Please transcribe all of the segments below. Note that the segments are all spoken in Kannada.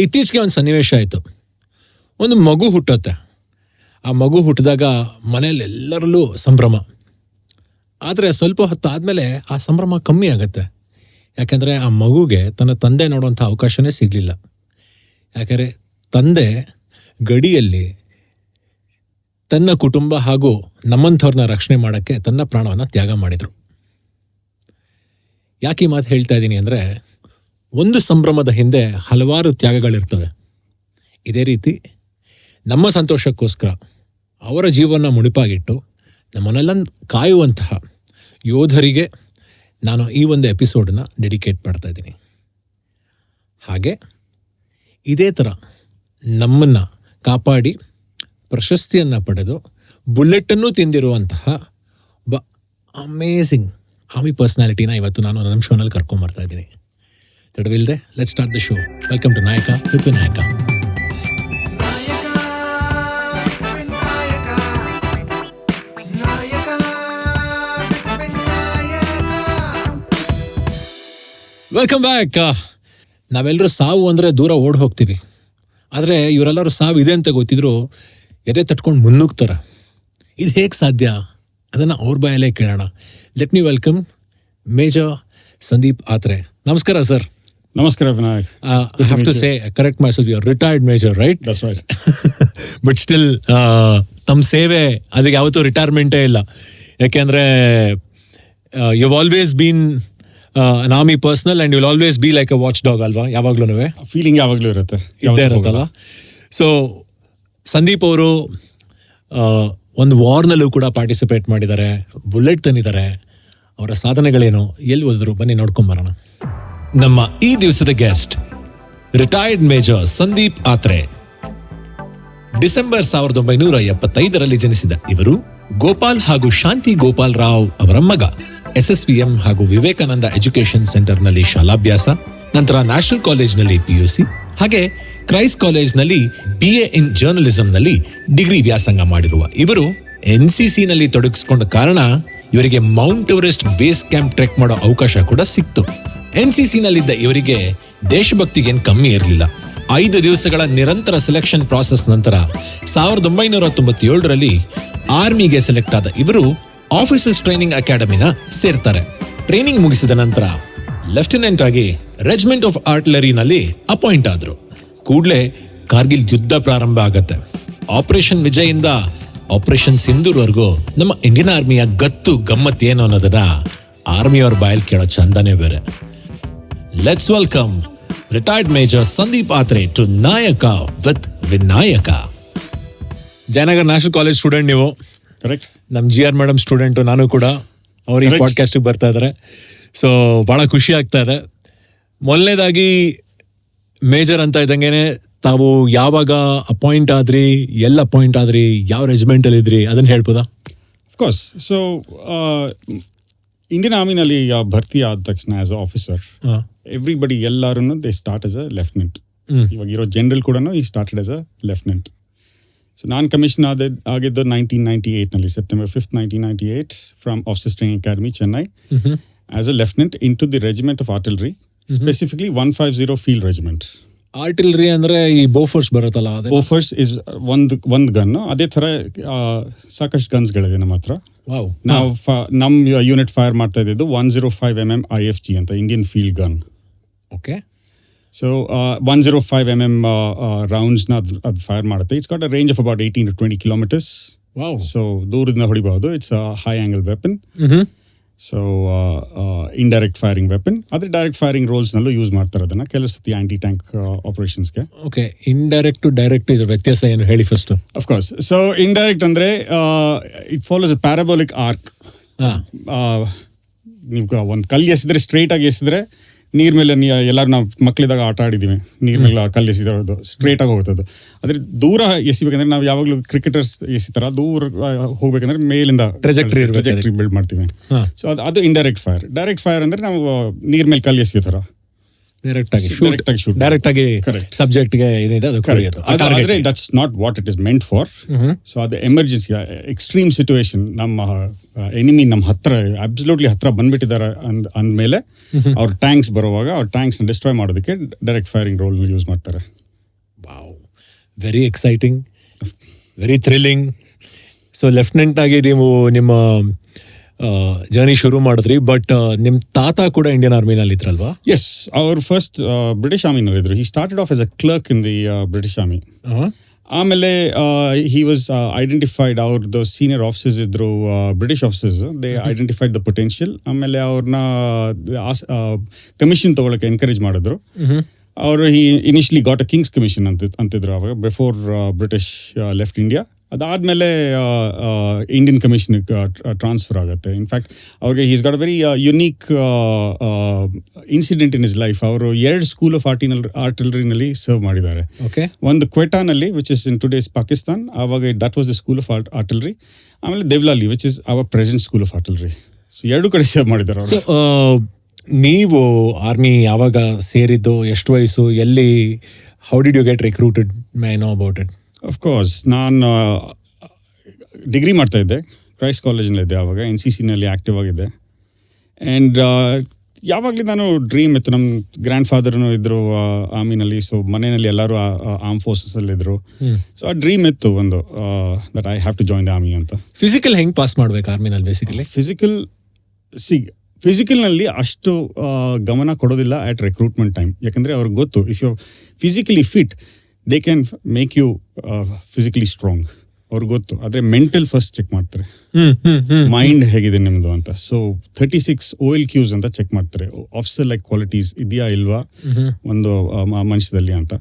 ಇತ್ತೀಚೆಗೆ ಒಂದು ಸನ್ನಿವೇಶ ಆಯಿತು. ಒಂದು ಮಗು ಹುಟ್ಟುತ್ತೆ. ಆ ಮಗು ಹುಟ್ಟಿದಾಗ ಮನೇಲಿ ಎಲ್ಲರಲ್ಲೂ ಸಂಭ್ರಮ. ಆದರೆ ಸ್ವಲ್ಪ ಹೊತ್ತು ಆದಮೇಲೆ ಆ ಸಂಭ್ರಮ ಕಮ್ಮಿ ಆಗುತ್ತೆ. ಯಾಕೆಂದರೆ ಆ ಮಗುಗೆ ತನ್ನ ತಂದೆ ನೋಡುವಂಥ ಅವಕಾಶನೇ ಸಿಗಲಿಲ್ಲ. ಯಾಕೆಂದರೆ ತಂದೆ ಗಡಿಯಲ್ಲಿ ತನ್ನ ಕುಟುಂಬ ಹಾಗೂ ನಮ್ಮಂಥವ್ರನ್ನ ರಕ್ಷಣೆ ಮಾಡೋಕ್ಕೆ ತನ್ನ ಪ್ರಾಣವನ್ನು ತ್ಯಾಗ ಮಾಡಿದರು. ಯಾಕೆ ಈ ಮಾತು ಹೇಳ್ತಾ ಇದ್ದೀನಿ ಅಂದರೆ, ಒಂದು ಸಂಭ್ರಮದ ಹಿಂದೆ ಹಲವಾರು ತ್ಯಾಗಗಳಿರ್ತವೆ. ಇದೇ ರೀತಿ ನಮ್ಮ ಸಂತೋಷಕ್ಕೋಸ್ಕರ ಅವರ ಜೀವನ ಮುಡಿಪಾಗಿಟ್ಟು ನಮ್ಮನ್ನೆಲ್ಲ ಕಾಯುವಂತಹ ಯೋಧರಿಗೆ ನಾನು ಈ ಒಂದು ಎಪಿಸೋಡನ್ನ ಡೆಡಿಕೇಟ್ ಮಾಡ್ತಾ ಇದ್ದೀನಿ. ಹಾಗೆ ಇದೇ ಥರ ನಮ್ಮನ್ನು ಕಾಪಾಡಿ ಪ್ರಶಸ್ತಿಯನ್ನು ಪಡೆದು ಬುಲೆಟನ್ನು ತಿಂದಿರುವಂತಹ ಒಬ್ಬ ಅಮೇಝಿಂಗ್ ಆರ್ಮಿ ಪರ್ಸ್ನಾಲಿಟಿನ ಇವತ್ತು ನಾನು ನಮ್ಮ ಶೋನಲ್ಲಿ ಕರ್ಕೊಂಬರ್ತಾ ಇದ್ದೀನಿ. ತಡವಿಲ್ಲದೆ let's start the show. Welcome to Nayaka with Vinayaka. Welcome back. ನಾವೆಲ್ಲರೂ ಸಾವು ಅಂದರೆ ದೂರ ಓಡ್ ಹೋಗ್ತೀವಿ. ಆದರೆ ಇವರೆಲ್ಲರೂ ಸಾವು ಇದೆ ಅಂತ ಗೊತ್ತಿದ್ರು ಎದೆ ತಟ್ಕೊಂಡು ಮುನ್ನುಗ್ತಾರೆ. ಇದು ಹೇಗೆ ಸಾಧ್ಯ? ಅದನ್ನು ಅವ್ರ ಬಾಯಲ್ಲೇ ಕೇಳೋಣ. Let me welcome major Sandeep Atre. ನಮಸ್ಕಾರ ಸರ್. ನಮಸ್ಕಾರ Vinayak. I have to say, correct myself, you are retired major, right? That's right. But still, ತಮ್ಮ ಸೇವೆ ಅದಕ್ಕೆ ಯಾವತ್ತೂ ರಿಟೈರ್ಮೆಂಟೇ ಇಲ್ಲ. ಯಾಕೆಂದರೆ you've always been an army personnel and you'll always be like a watchdog ಅಲ್ವಾ? ಯಾವಾಗ್ಲೂ ಫೀಲಿಂಗ್ ಯಾವಾಗಲೂ ಇರುತ್ತೆ, ಇದ್ದೇ ಇರುತ್ತಲ್ಲ. ಸೊ ಸಂದೀಪ್ ಅವರು ಒಂದು ವಾರ್ನಲ್ಲೂ ಕೂಡ ಪಾರ್ಟಿಸಿಪೇಟ್ ಮಾಡಿದ್ದಾರೆ, ಬುಲೆಟ್ ತಂದಿದ್ದಾರೆ. ಅವರ ಸಾಧನೆಗಳೇನು, ಎಲ್ಲಿ ಹೋದ್ರು, ಬನ್ನಿ ನೋಡ್ಕೊಂಬರೋಣ. ನಮ್ಮ ಈ ದಿವಸದ guest retired major Sandeep Atre. December 1975ರಲ್ಲಿ ಜನಿಸಿದ ಇವರು ಗೋಪಾಲ್ ಹಾಗೂ ಶಾಂತಿ ಗೋಪಾಲ್ ರಾವ್ ಅವರ ಮಗ. SSVM ಹಾಗೂ ವಿವೇಕಾನಂದ ಎಜುಕೇಶನ್ ಸೆಂಟರ್ನಲ್ಲಿ ಶಾಲಾಭ್ಯಾಸ, ನಂತರ ನ್ಯಾಷನಲ್ ಕಾಲೇಜ್ನಲ್ಲಿ PUC ಹಾಗೆ ಕ್ರೈಸ್ಟ್ ಕಾಲೇಜ್ನಲ್ಲಿ BA ಇನ್ ಜರ್ನಲಿಸಂನಲ್ಲಿ ಡಿಗ್ರಿ ವ್ಯಾಸಂಗ ಮಾಡಿರುವ ಇವರು NCCನಲ್ಲಿ ತೊಡಗಿಸಿಕೊಂಡ ಕಾರಣ ಇವರಿಗೆ Mount Everest base camp trek ಮಾಡೋ ಅವಕಾಶ ಕೂಡ ಸಿಕ್ತು. NCCನಲ್ಲಿದ್ದ ಇವರಿಗೆ ದೇಶಭಕ್ತಿಗೇನು ಕಮ್ಮಿ ಇರಲಿಲ್ಲ. 5 ದಿವಸಗಳ ನಿರಂತರ ಸೆಲೆಕ್ಷನ್ ಪ್ರಾಸೆಸ್ ನಂತರ 1997ರಲ್ಲಿ ಆರ್ಮಿಗೆ ಸೆಲೆಕ್ಟ್ ಆದ ಇವರು ಆಫೀಸರ್ಸ್ ಟ್ರೈನಿಂಗ್ ಅಕಾಡೆಮಿನ ಸೇರ್ತಾರೆ. ಟ್ರೈನಿಂಗ್ ಮುಗಿಸಿದ ನಂತರ ಲೆಫ್ಟಿನೆಂಟ್ ಆಗಿ ರೆಜಿಮೆಂಟ್ ಆಫ್ ಆರ್ಟಿಲರಿನಲ್ಲಿ ಅಪಾಯಿಂಟ್ ಆದ್ರು. ಕೂಡಲೇ ಕಾರ್ಗಿಲ್ ಯುದ್ಧ ಪ್ರಾರಂಭ ಆಗತ್ತೆ. ಆಪರೇಷನ್ ವಿಜಯ್ ಇಂದ ಆಪರೇಷನ್ ಸಿಂಧೂರ್ವರೆಗೂ ನಮ್ಮ ಇಂಡಿಯನ್ ಆರ್ಮಿಯ ಗತ್ತು ಗಮ್ಮತ್ ಏನು ಅನ್ನೋದನ್ನ ಆರ್ಮಿಯವ್ರ ಬಾಯಲ್ಲಿ ಕೇಳೋ ಚಂದನೇ ಬೇರೆ. Let's welcome retired major Sandeep Athre to Nayaka with Vinayaka. Jayanagar national college student ನೀವು. ಕರೆಕ್ಟ್. ನಮ್ಮ GR ಮೇಡಮ್ ಸ್ಟೂಡೆಂಟು ನಾನು ಕೂಡ. ಅವ್ರು ಈ ಪಾಡ್ಕಾಸ್ಟಿಗೆ ಬರ್ತಾ ಇದ್ದಾರೆ. ಸೊ ಭಾಳ ಖುಷಿ ಆಗ್ತಾ ಇದೆ. ಮೊದಲನೇದಾಗಿ ಮೇಜರ್ ಅಂತ ಇದ್ದಂಗೆ ತಾವು ಯಾವಾಗ ಅಪಾಯಿಂಟ್ ಆದ್ರಿ, ಎಲ್ಲ ಅಪಾಯಿಂಟ್ ಆದ್ರಿ, ಯಾವ ರೆಜಿಮೆಂಟಲ್ಲಿ ಇದ್ರಿ, ಅದನ್ನು ಹೇಳ್ಬೋದಾ? ಅಫ್ಕೋರ್ಸ್. ಸೊ ಇಂಡಿಯನ್ ಆರ್ಮಿನಲ್ಲಿ ಭರ್ತಿ ಆದ ತಕ್ಷಣ ಆಸ್ ಅ ಆಫೀಸರ್ ಎವ್ರಿಬಡಿ ಎಲ್ಲರೂ they start as a lieutenant. ಇವಾಗ ಇರೋ ಜನರಲ್ ಕೂಡ ಈ started as a lieutenant. So ನಾನು ಕಮಿಷನ್ ಆಗಿದ್ದು 1998ನಲ್ಲಿ, September 5th, 1998 from officers training academy, Chennai, as a lieutenant into the regiment of artillery, specifically 150 field regiment. Artillery ಅಂದ್ರೆ ಈ ಬೋಫರ್ಸ್ ಬರುತ್ತಲ್ಲ, ಬೋಫರ್ಸ್ ಇಸ್ ಒಂದು ಗನ್. ಅದೇ ಥರ ಸಾಕಷ್ಟು ಗನ್ಸ್ಗಳಿದೆ ನಮ್ಮ ಹತ್ರ. ನಾವು ನಮ್ಮ ಯೂನಿಟ್ ಫೈರ್ ಮಾಡ್ತಾ ಇದ್ದು 105mm IFG ಅಂತ, Indian field gun. Okay. So 105mm ರೌಂಡ್ಸ್ನ ಅದು ಫೈರ್ ಮಾಡುತ್ತೆ. It's got a range of about 18 to 20 kilometers. So ದೂರದಿಂದ ಹೊಡಿಬಹುದು. It's a high angle weapon. So indirect firing weapon. ಆದರೆ ಡೈರೆಕ್ಟ್ ಫೈರಿಂಗ್ ರೋಲ್ಸ್ನಲ್ಲೂ ಯೂಸ್ ಮಾಡ್ತಾರೆ ಅದನ್ನು ಕೆಲವು ಸತಿ ಆಂಟಿ ಟ್ಯಾಂಕ್ ಆಪರೇಷನ್ಸ್ಗೆ. ಓಕೆ. ಇಂಡೈರೆಕ್ಟ್ ಟು ಡೈರೆಕ್ಟ್ ಇದ್ರ ವ್ಯತ್ಯಾಸ ಏನು ಹೇಳಿ ಫಸ್ಟ್. ಅಫ್ಕೋರ್ಸ್. ಸೊ ಇಂಡೈರೆಕ್ಟ್ ಅಂದರೆ it follows a parabolic arc. ನೀವು ಒಂದು ಕಲ್ಲು ಎಸಿದ್ರೆ ಸ್ಟ್ರೈಟ್ ಆಗಿ ಎಸಿದ್ರೆ ನೀರ್ ಮೇಲೆ ಎಲ್ಲರೂ ನಾವು ಮಕ್ಕಳಿದಾಗ ಆಟ ಆಡಿದ್ದೀವಿ, ನೀರ್ ಮೇಲೆ ಕಲ್ಲು ಎಸಿರೋದು ಸ್ಟ್ರೇಟ್ ಆಗಿ ಹೋಗ್ತದೆ. ಆದರೆ ದೂರ ಎಸಿಬೇಕಂದ್ರೆ ನಾವು ಯಾವಾಗಲೂ ಕ್ರಿಕೆಟರ್ಸ್ ಎಸಿತಾರ ದೂರ ಹೋಗ್ಬೇಕಂದ್ರೆ ಮೇಲಿಂದ ಟ್ರೆಜೆಕ್ಟರಿ ಬಿಲ್ಡ್ ಮಾಡ್ತೀವಿ. ಸೊ ಅದು ಇಂಡೈರೆಕ್ಟ್ ಫೈರ್. ಡೈರೆಕ್ಟ್ ಫೈರ್ ಅಂದ್ರೆ ನಾವು ನೀರ್ ಮೇಲೆ ಕಲ್ಲು ಎಸಿಯೋ ಥರ ಡೈರೆಕ್ಟ್ ಆಗಿ ಸಬ್ಜೆಕ್ಟ್ಗೆ ಏನಿದೆ ಅದು ಕರೆಯೋದು. ಆದರೆ that's not what it is meant for. So ಅದು ಎಮರ್ಜೆನ್ಸಿ ಎಕ್ಸ್ಟ್ರೀಮ್ ಸಿಚುವೇಶನ್, ನಮ್ಮ ಎನಿಮಿ ನಮ್ಮ ಹತ್ರ ಅಬ್ಸಲ್ಯೂಟ್ಲಿ ಹತ್ರ ಬಂದ್ಬಿಟ್ಟಿದ್ದಾರೆ ಅಂದಮೇಲೆ ಅವ್ರ ಟ್ಯಾಂಕ್ಸ್ ಬರುವಾಗ ಅವ್ರ ಟ್ಯಾಂಕ್ಸ್ ಡಿಸ್ಟ್ರಾಯ್ ಮಾಡೋದಕ್ಕೆ ಡೈರೆಕ್ಟ್ ಫೈರಿಂಗ್ ರೋಲ್ ಯೂಸ್ ಮಾಡ್ತಾರೆ. Wow, very exciting, very thrilling. So lieutenant ಆಗಿ ನೀವು ನಿಮ್ಮ ಜರ್ನಿ ಶುರು ಮಾಡಿದ್ರಿ, ಬಟ್ ನಿಮ್ಮ ತಾತ ಕೂಡ ಇಂಡಿಯನ್ ಆರ್ಮಿನಲ್ಲಿ ಇದ್ರಲ್ವಾ? ಎಸ್, ಅವ್ರು ಫಸ್ಟ್ ಬ್ರಿಟಿಷ್ ಆರ್ಮಿನಲ್ಲಿ ಇದ್ರು. He started off as a clerk in the British army. ಆಮೇಲೆ ಹಿ ವಾಸ್ ಐಡೆಂಟಿಫೈಡ್, ಅವ್ರದ್ದು ಸೀನಿಯರ್ ಆಫೀಸರ್ಸ್ ಇದ್ರು, British officers. They identified the potential. ಆಮೇಲೆ ಅವ್ರನ್ನ ಕಮಿಷನ್ ತಗೊಳಕ್ಕೆ ಎನ್ಕರೇಜ್ ಮಾಡಿದ್ರು. ಅವರು initially got a king's commission ಅಂತಿದ್ರು ಅವಾಗ, ಬಿಫೋರ್ ಬ್ರಿಟಿಷ್ ಲೆಫ್ಟ್ ಇಂಡಿಯಾ. ಅದಾದಮೇಲೆ ಇಂಡಿಯನ್ ಕಮಿಷನ್ಗೆ ಟ್ರಾನ್ಸ್ಫರ್ ಆಗುತ್ತೆ. ಇನ್ಫ್ಯಾಕ್ಟ್ ಅವ್ರಿಗೆ he's got a very unique incident in is life. ಅವರು 2 ಸ್ಕೂಲ್ ಆಫ್ ಆರ್ಟಿಲರಿನಲ್ಲಿ ಸರ್ವ್ ಮಾಡಿದ್ದಾರೆ. ಒಂದು ಕ್ವೆಟಾನಲ್ಲಿ, which is in today's Pakistan, ಆವಾಗ that was the school of artillery. ಆಮೇಲೆ Deolali, which is our present school of artillery. So 2 ಕಡೆ ಸರ್ವ್ ಮಾಡಿದ್ದಾರೆ ಅವರು. ನೀವು ಆರ್ಮಿ ಯಾವಾಗ ಸೇರಿದ್ದು, ಎಷ್ಟು ವಯಸ್ಸು, ಎಲ್ಲಿ, how did you get recruited? My know about it. Of course, ನಾನು ಡಿಗ್ರಿ ಮಾಡ್ತಾ ಇದ್ದೆ, ಕ್ರೈಸ್ಟ್ ಕಾಲೇಜಿನಲ್ಲಿದ್ದೆ ಆವಾಗ. NCCನಲ್ಲಿ ಆ್ಯಕ್ಟಿವ್ ಆಗಿದ್ದೆ. ಆ್ಯಂಡ್ ಯಾವಾಗಲೂ ನಾನು ಡ್ರೀಮ್ ಇತ್ತು. ನಮ್ಮ ಗ್ರ್ಯಾಂಡ್ ಫಾದರ್ನು ಇದ್ದರು ಆರ್ಮಿನಲ್ಲಿ. ಸೊ ಮನೆಯಲ್ಲಿ ಎಲ್ಲರೂ ಆರ್ಮ್ ಫೋರ್ಸಸಲ್ಲಿದ್ದರು. ಸೊ ಆ ಡ್ರೀಮ್ ಇತ್ತು ಒಂದು, that I have to join the army ಅಂತ. ಫಿಸಿಕಲ್ ಹೆಂಗೆ ಪಾಸ್ ಮಾಡ್ಬೇಕು ಆರ್ಮಿನಲ್ಲಿ? ಬೇಸಿಕಲಿ ಫಿಸಿಕಲ್ನಲ್ಲಿ ಅಷ್ಟು ಗಮನ ಕೊಡೋದಿಲ್ಲ ಆ್ಯಟ್ ರಿಕ್ರೂಟ್ಮೆಂಟ್ ಟೈಮ್. ಯಾಕಂದರೆ ಅವ್ರಿಗೆ ಗೊತ್ತು, if you physically fit they can make you physically strong. ಅವ್ರಿಗೆ ಗೊತ್ತು. ಆದರೆ ಮೆಂಟಲ್ ಫಸ್ಟ್ ಚೆಕ್ ಮಾಡ್ತಾರೆ, ಮೈಂಡ್ ಹೇಗಿದೆ ನಿಮ್ಮದು ಅಂತ. ಸೊ 36 OLQs ಅಂತ ಚೆಕ್ ಮಾಡ್ತಾರೆ, ಆಫೀಸರ್ ಲೈಕ್ ಕ್ವಾಲಿಟೀಸ್ ಇದೆಯಾ ಇಲ್ವಾ ಒಂದು ಮನುಷ್ಯದಲ್ಲಿ ಅಂತ.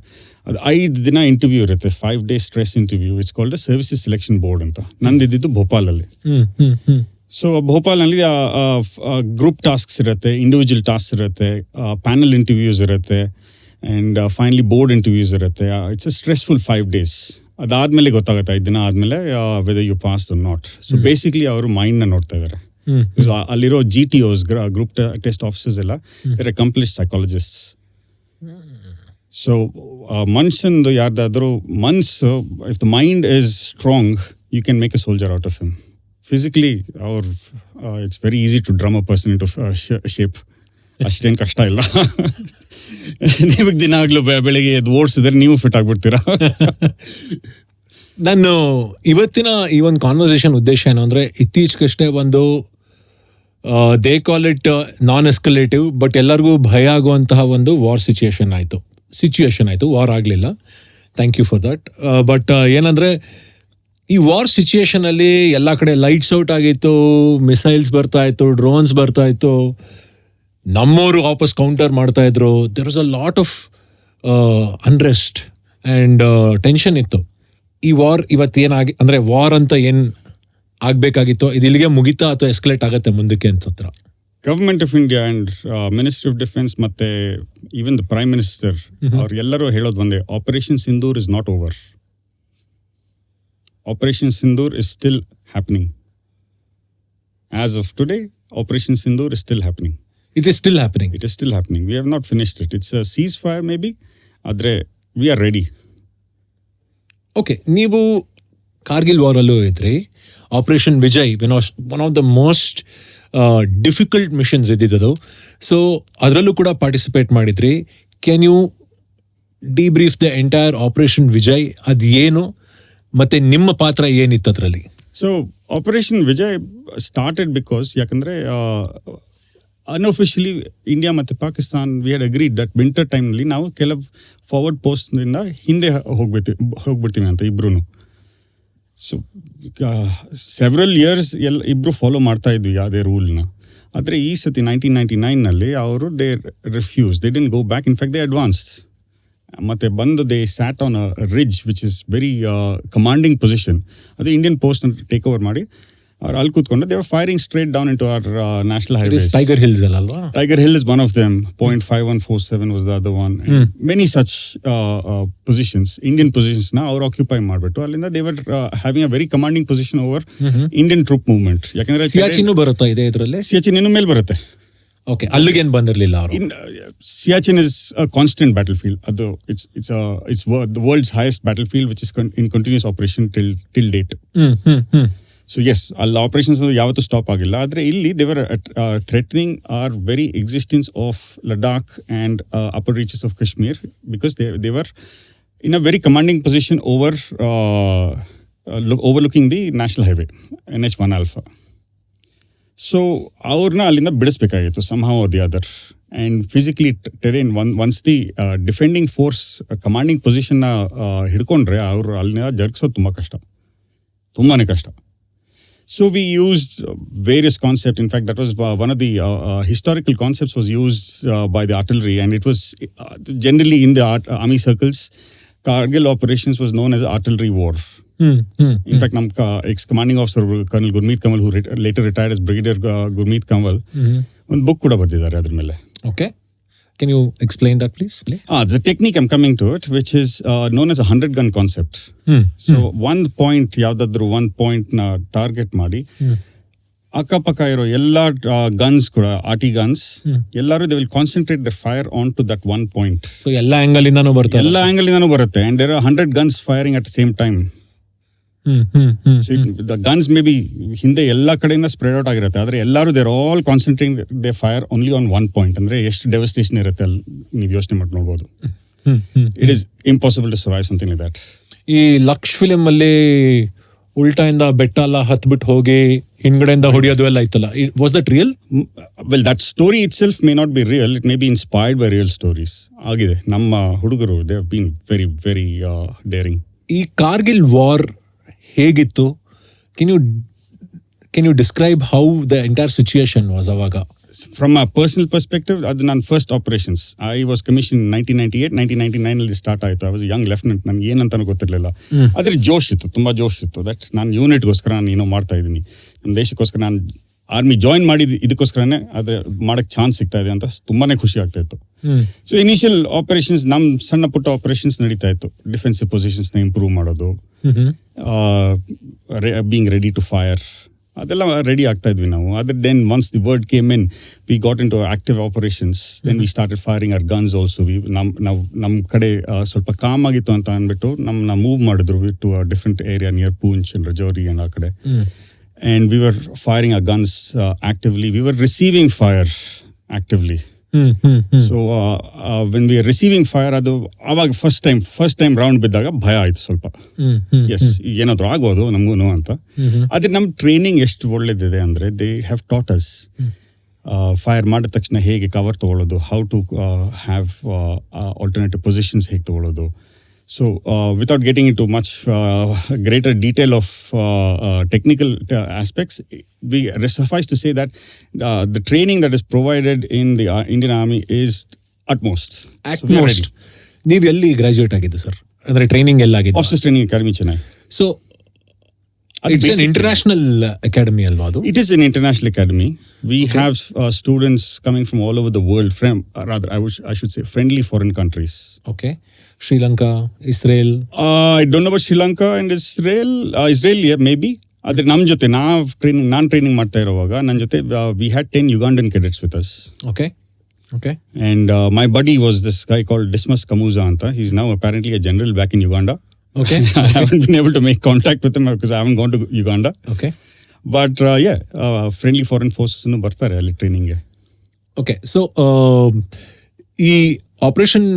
ಅದು 5 ದಿನ ಇಂಟರ್ವ್ಯೂ ಇರುತ್ತೆ, 5 days stress interview. It's called the services selection board ಅಂತ. ನಂದಿದ್ದು ಭೋಪಾಲಲ್ಲಿ. ಸೊ ಭೋಪಾಲ್ನಲ್ಲಿ ಗ್ರೂಪ್ ಟಾಸ್ಕ್ಸ್ ಇರುತ್ತೆ, ಇಂಡಿವಿಜುವಲ್ ಟಾಸ್ಕ್ ಇರುತ್ತೆ, ಪ್ಯಾನಲ್ ಇಂಟರ್ವ್ಯೂಸ್ ಇರುತ್ತೆ, ಆ್ಯಂಡ್ ಫೈನಲಿ ಬೋರ್ಡ್ ಇಂಟರ್ವ್ಯೂಸ್ ಇರುತ್ತೆ. It's a stressful 5 days. ಅದಾದಮೇಲೆ ಗೊತ್ತಾಗುತ್ತೆ 5 ದಿನ ಆದಮೇಲೆ whether you pass or not. So basically ಅವರು ಮೈಂಡ್ನ ನೋಡ್ತಾ ಇದ್ದಾರೆ. ಅಲ್ಲಿರೋ GTOs, ಗ್ರೂಪ್ ಟೆಸ್ಟ್ ಆಫೀಸರ್ಸ್ ಎಲ್ಲ ದೇರ್ ಅಕಂಪ್ಲಿಷ್ಡ್ ಸೈಕಾಲಜಿಸ್ಟ್. ಸೊ ಮನುಷ್ಯಂದು ಯಾರ್ದಾದ್ರೂ ಮನ್ಸು, if the mind is strong, you can make a soldier out of him. Physically it's very easy to drum a person into shape. ಅಷ್ಟೇನು ಕಷ್ಟ ಇಲ್ಲ. ನಿಮಗೆ ದಿನಾಗ್ಲೂ ಬೆಳಿಗ್ಗೆ ಎದ್ದು ಓಡಿಸಿದ್ರೆ ನೀವು ಫಿಟ್ ಆಗ್ಬಿಡ್ತೀರಾ. ನಾನು ಇವತ್ತಿನ ಈ ಒಂದು ಕಾನ್ವರ್ಸೇಷನ್ ಉದ್ದೇಶ ಏನು ಅಂದರೆ, ಇತ್ತೀಚೆಗಷ್ಟೇ ಒಂದು they call it non escalative but ಎಲ್ಲರಿಗೂ ಭಯ ಆಗುವಂತಹ ಒಂದು ವಾರ್ ಸಿಚುಯೇಷನ್ ಆಯಿತು. ವಾರ್ ಆಗಲಿಲ್ಲ, thank you for that. But ಏನಂದರೆ, ಈ ವಾರ್ ಸಿಚುಯೇಷನಲ್ಲಿ ಎಲ್ಲ ಕಡೆ ಲೈಟ್ಸ್ ಔಟ್ ಆಗಿತ್ತು, ಮಿಸೈಲ್ಸ್ ಬರ್ತಾಯಿತ್ತು, ಡ್ರೋನ್ಸ್ ಬರ್ತಾಯಿತ್ತು, ನಮ್ಮವರು ವಾಪಸ್ ಕೌಂಟರ್ ಮಾಡ್ತಾಯಿದ್ರು. There was a lot of unrest and tension ಇತ್ತು. ಈ ವಾರ್ ಇವತ್ತೇನಾಗಿ ಅಂದರೆ, ವಾರ್ ಅಂತ ಏನು ಆಗಬೇಕಾಗಿತ್ತು, ಇದು ಇಲ್ಲಿಗೆ ಮುಗಿತಾ ಅಥವಾ ಎಸ್ಕಲೇಟ್ ಆಗುತ್ತೆ ಮುಂದಕ್ಕೆ ಅಂತತ್ರ? Government of India and ministry of defence ಮತ್ತು ಈವನ್ ದ ಪ್ರೈಮ್ ಮಿನಿಸ್ಟರ್ ಅವ್ರೆಲ್ಲರೂ ಹೇಳೋದು ಒಂದೇ, operation Sindoor is not over. Operation Sindhoor is still happening. As of today, Operation Sindhoor is still happening. It is still happening. It is still happening. We have not finished it. It's a ceasefire maybe. Adre, we are ready. Okay, ನೀವು ಕಾರ್ಗಿಲ್ ವಾರಲ್ಲೂ ಇದ್ರಿ. Operation Vijay, one of the most difficult missions ಇದ್ದಿದ್ದು. ಸೊ ಅದರಲ್ಲೂ ಕೂಡ ಪಾರ್ಟಿಸಿಪೇಟ್ ಮಾಡಿದ್ರಿ. Can you debrief the entire operation Vijay? ಅದು ಏನು ಮತ್ತೆ ನಿಮ್ಮ ಪಾತ್ರ ಏನಿತ್ತು ಅದರಲ್ಲಿ? So operation Vijay started because, ಯಾಕಂದರೆ ಅನ್ಅಫಿಷಿಯಲಿ ಇಂಡಿಯಾ ಮತ್ತು Pakistan we had agreed that winter ಟೈಮ್ನಲ್ಲಿ ನಾವು ಕೆಲವು ಫಾರ್ವರ್ಡ್ ಪೋಸ್ಟ್ನಿಂದ ಹಿಂದೆ ಹೋಗ್ಬಿಡ್ತೀವಿ ಅಂತ ಇಬ್ರು. ಸೊ ಸೆವ್ರಲ್ ಇಯರ್ಸ್ ಇಬ್ಬರು ಫಾಲೋ ಮಾಡ್ತಾ ಇದ್ವಿ ಯಾವುದೇ ರೂಲ್ನ. ಆದರೆ ಈ ಸತಿ 1999ನಲ್ಲಿ ಅವರು they refuse, they didn't go back. In fact they advanced. ಮತ್ತು ಬಂದು they sat on a ridge which is very commanding position. ಅದು ಇಂಡಿಯನ್ ಪೋಸ್ಟ್ ಟೇಕ್ ಓವರ್ ಮಾಡಿ ಅವ್ರು ಅಲ್ಲಿ ಕೂತ್ಕೊಂಡು they were firing straight down into our national highways. Tiger hills ಅಲ್ವಾ? Tiger Hill is one of them. .5147 was the other one. Many such positions, Indian positions na ಅವರು ಆಕ್ಯುಪೈ ಮಾಡಿಬಿಟ್ಟು ಅಲ್ಲಿಂದ they were having a very commanding position over Indian troop movement. ಯಾಕಂದ್ರೆ ಸಿಯಾಚಿನ್ ಬರುತ್ತಾ ಇದೆ ಇದರಲ್ಲಿ? ಸಿಯಾಚಿನ್ ಇನ್ನು ಮೇಲೆ ಬರುತ್ತೆ. ಓಕೆ, ಅಲ್ಲಿಗೇನು ಬಂದಿರಲಿಲ್ಲ ಅವರು. Siachen is a constant battlefield. It's the world's highest battlefield, which is in continuous operation till date. So yes, ಅಲ್ಲಿ ಆಪರೇಷನ್ಸ್ ಯಾವತ್ತೂ ಸ್ಟಾಪ್ ಆಗಿಲ್ಲ. ಆದರೆ ಇಲ್ಲಿ ದೇವರ್ threatening are very existence of Ladakh and upper reaches of Kashmir, because ದೇವರ್ in a very commanding position overlooking the national highway, NH1 Alpha. So ಅವ್ರನ್ನ ಅಲ್ಲಿಂದ ಬಿಡಿಸ್ಬೇಕಾಗಿತ್ತು somehow or the other. And physically terrain, once the defending force commanding position ಹಿಡ್ಕೊಂಡ್ರೆ ಅವರು ಅಲ್ಲಿಂದ ಜರುಗಿಸೋದು ತುಂಬಾನೇ ಕಷ್ಟ. So we used various concepts. In fact, that was one of the historical concepts was used by the artillery, and it was generally in the army circles, Kargil operations was known as artillery war. In fact, ex-commanding officer Colonel Gurmeet Kanwal, who later retired as Brigadier Gurmeet Kanwal, ಒಂದು book ಕೂಡ ಬರೆದಿದ್ದಾರೆ ಅದ್ರ ಮೇಲೆ. Okay. Can you explain that, please? The technique I'm coming to it, which is known as a 100-gun concept. So one point, ಯಾವ್ದಾದ್ರು one point ನ ಟಾರ್ಗೆಟ್ ಮಾಡಿ ಅಕ್ಕಪಕ್ಕ ಇರೋ ಎಲ್ಲ ಗನ್ಸ್ ಕೂಡ ಆರ್ಟಿ ಗನ್ಸ್ ಎಲ್ಲರೂ they will concentrate the fire on to that one point. So ಎಲ್ಲ ಆಂಗಲ್ ಇಂದಾನು ಬರುತ್ತೆ and there are 100 guns firing at same time. The guns may be ಹಿಂದೆ ಎಲ್ಲ ಕಡೆಯಿಂದ ಸ್ಪ್ರೆಡ್ ಔಟ್ ಆಗಿರುತ್ತೆ, ಆದ್ರೆ ಎಲ್ಲರೂ they're all concentrating the fire only on one point. ಅಂದ್ರೆ ಎಷ್ಟು ಡೆವಸ್ಟೇಷನ್ ಇರುತ್ತೆ ಅಲ್ಲಿ ನೀವು ಯೋಚನೆ ಮಾಡಿ ನೋಡ್ಬೋದು. It is impossible to survive something like that. ಈ ಲಕ್ಷ್ ಫಿಲಿಂ ಅಲ್ಲಿ ಉಲ್ಟಾಯಿಂದ ಬೆಟ್ಟ ಎಲ್ಲ ಹತ್ಬಿಟ್ಟು ಹೋಗಿ ಹಿಂದ್ಗಡೆಯಿಂದ ಹೊಡಿಯೋದು ಎಲ್ಲ ಐತಲ್ಲ, was that real? Well, that story itself may not be real, it may be inspired by real stories. ಆಗಿದೆ, ನಮ್ಮ ಹುಡುಗರು they have been very very daring. ಈ ಕಾರ್ಗಿಲ್ ವಾರ್ ಹೇಗಿತ್ತು? Can you describe how the entire situation was ಅವಾಗ? From a personal perspective, ಅದು ನನ್ನ first operations. I was commission 1998, 1999 ಅಲ್ಲಿ ಸ್ಟಾರ್ಟ್ ಆಯಿತು. ಐ ವಾಸ್ ಯಂಗ್ ಲೆಫ್ಟಿನೆಂಟ್, ನನಗೆ ಏನಂತಾನು ಗೊತ್ತಿರಲಿಲ್ಲ. ಆದರೆ ಜೋಶ್ ಇತ್ತು, ತುಂಬ ಜೋಶ್ ಇತ್ತು. ದಟ್ ನಾನು ಯೂನಿಟ್ಗೋಸ್ಕರ ನಾನು ಏನೋ ಮಾಡ್ತಾ ಇದ್ದೀನಿ, ನಮ್ಮ ದೇಶಕ್ಕೋಸ್ಕರ ನಾನು ಆರ್ಮಿ ಜಾಯಿನ್ ಮಾಡಿದ್ದು ಇದಕ್ಕೋಸ್ಕರನೇ, ಆದರೆ ಮಾಡೋಕ್ಕೆ ಚಾನ್ಸ್ ಸಿಗ್ತಾ ಇದೆ ಅಂತ ತುಂಬಾ ಖುಷಿ ಆಗ್ತಾ ಇತ್ತು. ಸೊ ಇನಿಷಿಯಲ್ ಆಪರೇಷನ್ಸ್, ನಮ್ಮ ಸಣ್ಣ ಪುಟ್ಟ ಆಪರೇಷನ್ಸ್ ನಡೀತಾ ಇತ್ತು. ಡಿಫೆನ್ಸಿವ್ ಪೊಸಿಷನ್ಸ್ನ ಇಂಪ್ರೂವ್ ಮಾಡೋದು, ಬೀಂಗ್ ರೆಡಿ ಟು ಫೈರ್, ಅದೆಲ್ಲ ರೆಡಿ ಆಗ್ತಾ ಇದ್ವಿ ನಾವು. ಅದ್ರ then once the word came in, we got into active operations. Then we started firing our guns also. ನಮ್ಮ ಕಡೆ ಸ್ವಲ್ಪ ಕಾಮ್ ಆಗಿತ್ತು ಅಂತ ಅಂದ್ಬಿಟ್ಟು ನಮ್ಮನ್ನ ಮೂವ್ ಮಾಡಿದ್ರು to a different area near Poonch and Rajouri and ಆ ಕಡೆ. And we were firing our guns actively. We were receiving fire actively. So when we were receiving fire, ಅದು ಆವಾಗ ಫಸ್ಟ್ ಟೈಮ್ ರೌಂಡ್ ಬಿದ್ದಾಗ ಭಯ ಆಯ್ತು ಸ್ವಲ್ಪ. ಎಸ್, ಏನಾದರೂ ಆಗೋದು ನಮಗೂ ಅಂತ. ಆದರೆ ನಮ್ಮ ಟ್ರೈನಿಂಗ್ ಎಷ್ಟು ಒಳ್ಳೇದಿದೆ ಅಂದರೆ, they have taught us fire ಮಾಡಿದ ತಕ್ಷಣ ಹೇಗೆ ಕವರ್ ತೊಗೊಳ್ಳೋದು, how to have alternative positions ಹೇಗೆ ತೊಗೊಳ್ಳೋದು. So, without getting into much greater detail of technical aspects, we suffice to say that the training that is provided in the Indian Army is utmost. ನೀವು ಎಲ್ಲಿ ಗ್ರಾಜುಯೇಟ್ ಆಗಿದ್ದು ಸರ್? ಅಂದರೆ ಟ್ರೈನಿಂಗ್ ಎಲ್ಲ ಆಗಿದೆ? Officers training academy, Chennai. So, it's an international academy alva adu? It is an international academy. We have students coming from all over the world, from rather I should say friendly foreign countries. Okay. Sri Lanka, Israel? I don't know about Sri Lanka and Israel. Israel, yeah, maybe. ಆದರೆ ನಮ್ಮ ಜೊತೆ ನಾನು ಟ್ರೈನಿಂಗ್ ಮಾಡ್ತಾ ಇರೋವಾಗ ನನ್ನ ಜೊತೆ we had 10 Ugandan cadets with us. Okay. And my buddy was this guy called Dismas Kamuza anta. He's now apparently a general back in Uganda. Okay. I haven't been able to make contact with him because I haven't gone to Uganda. Okay. But friendly foreign forces ಬರ್ತಾರೆ ಅಲ್ಲಿ ಟ್ರೈನಿಂಗ್ಗೆ. ಓಕೆ. ಸೊ ಈ ಆಪರೇಷನ್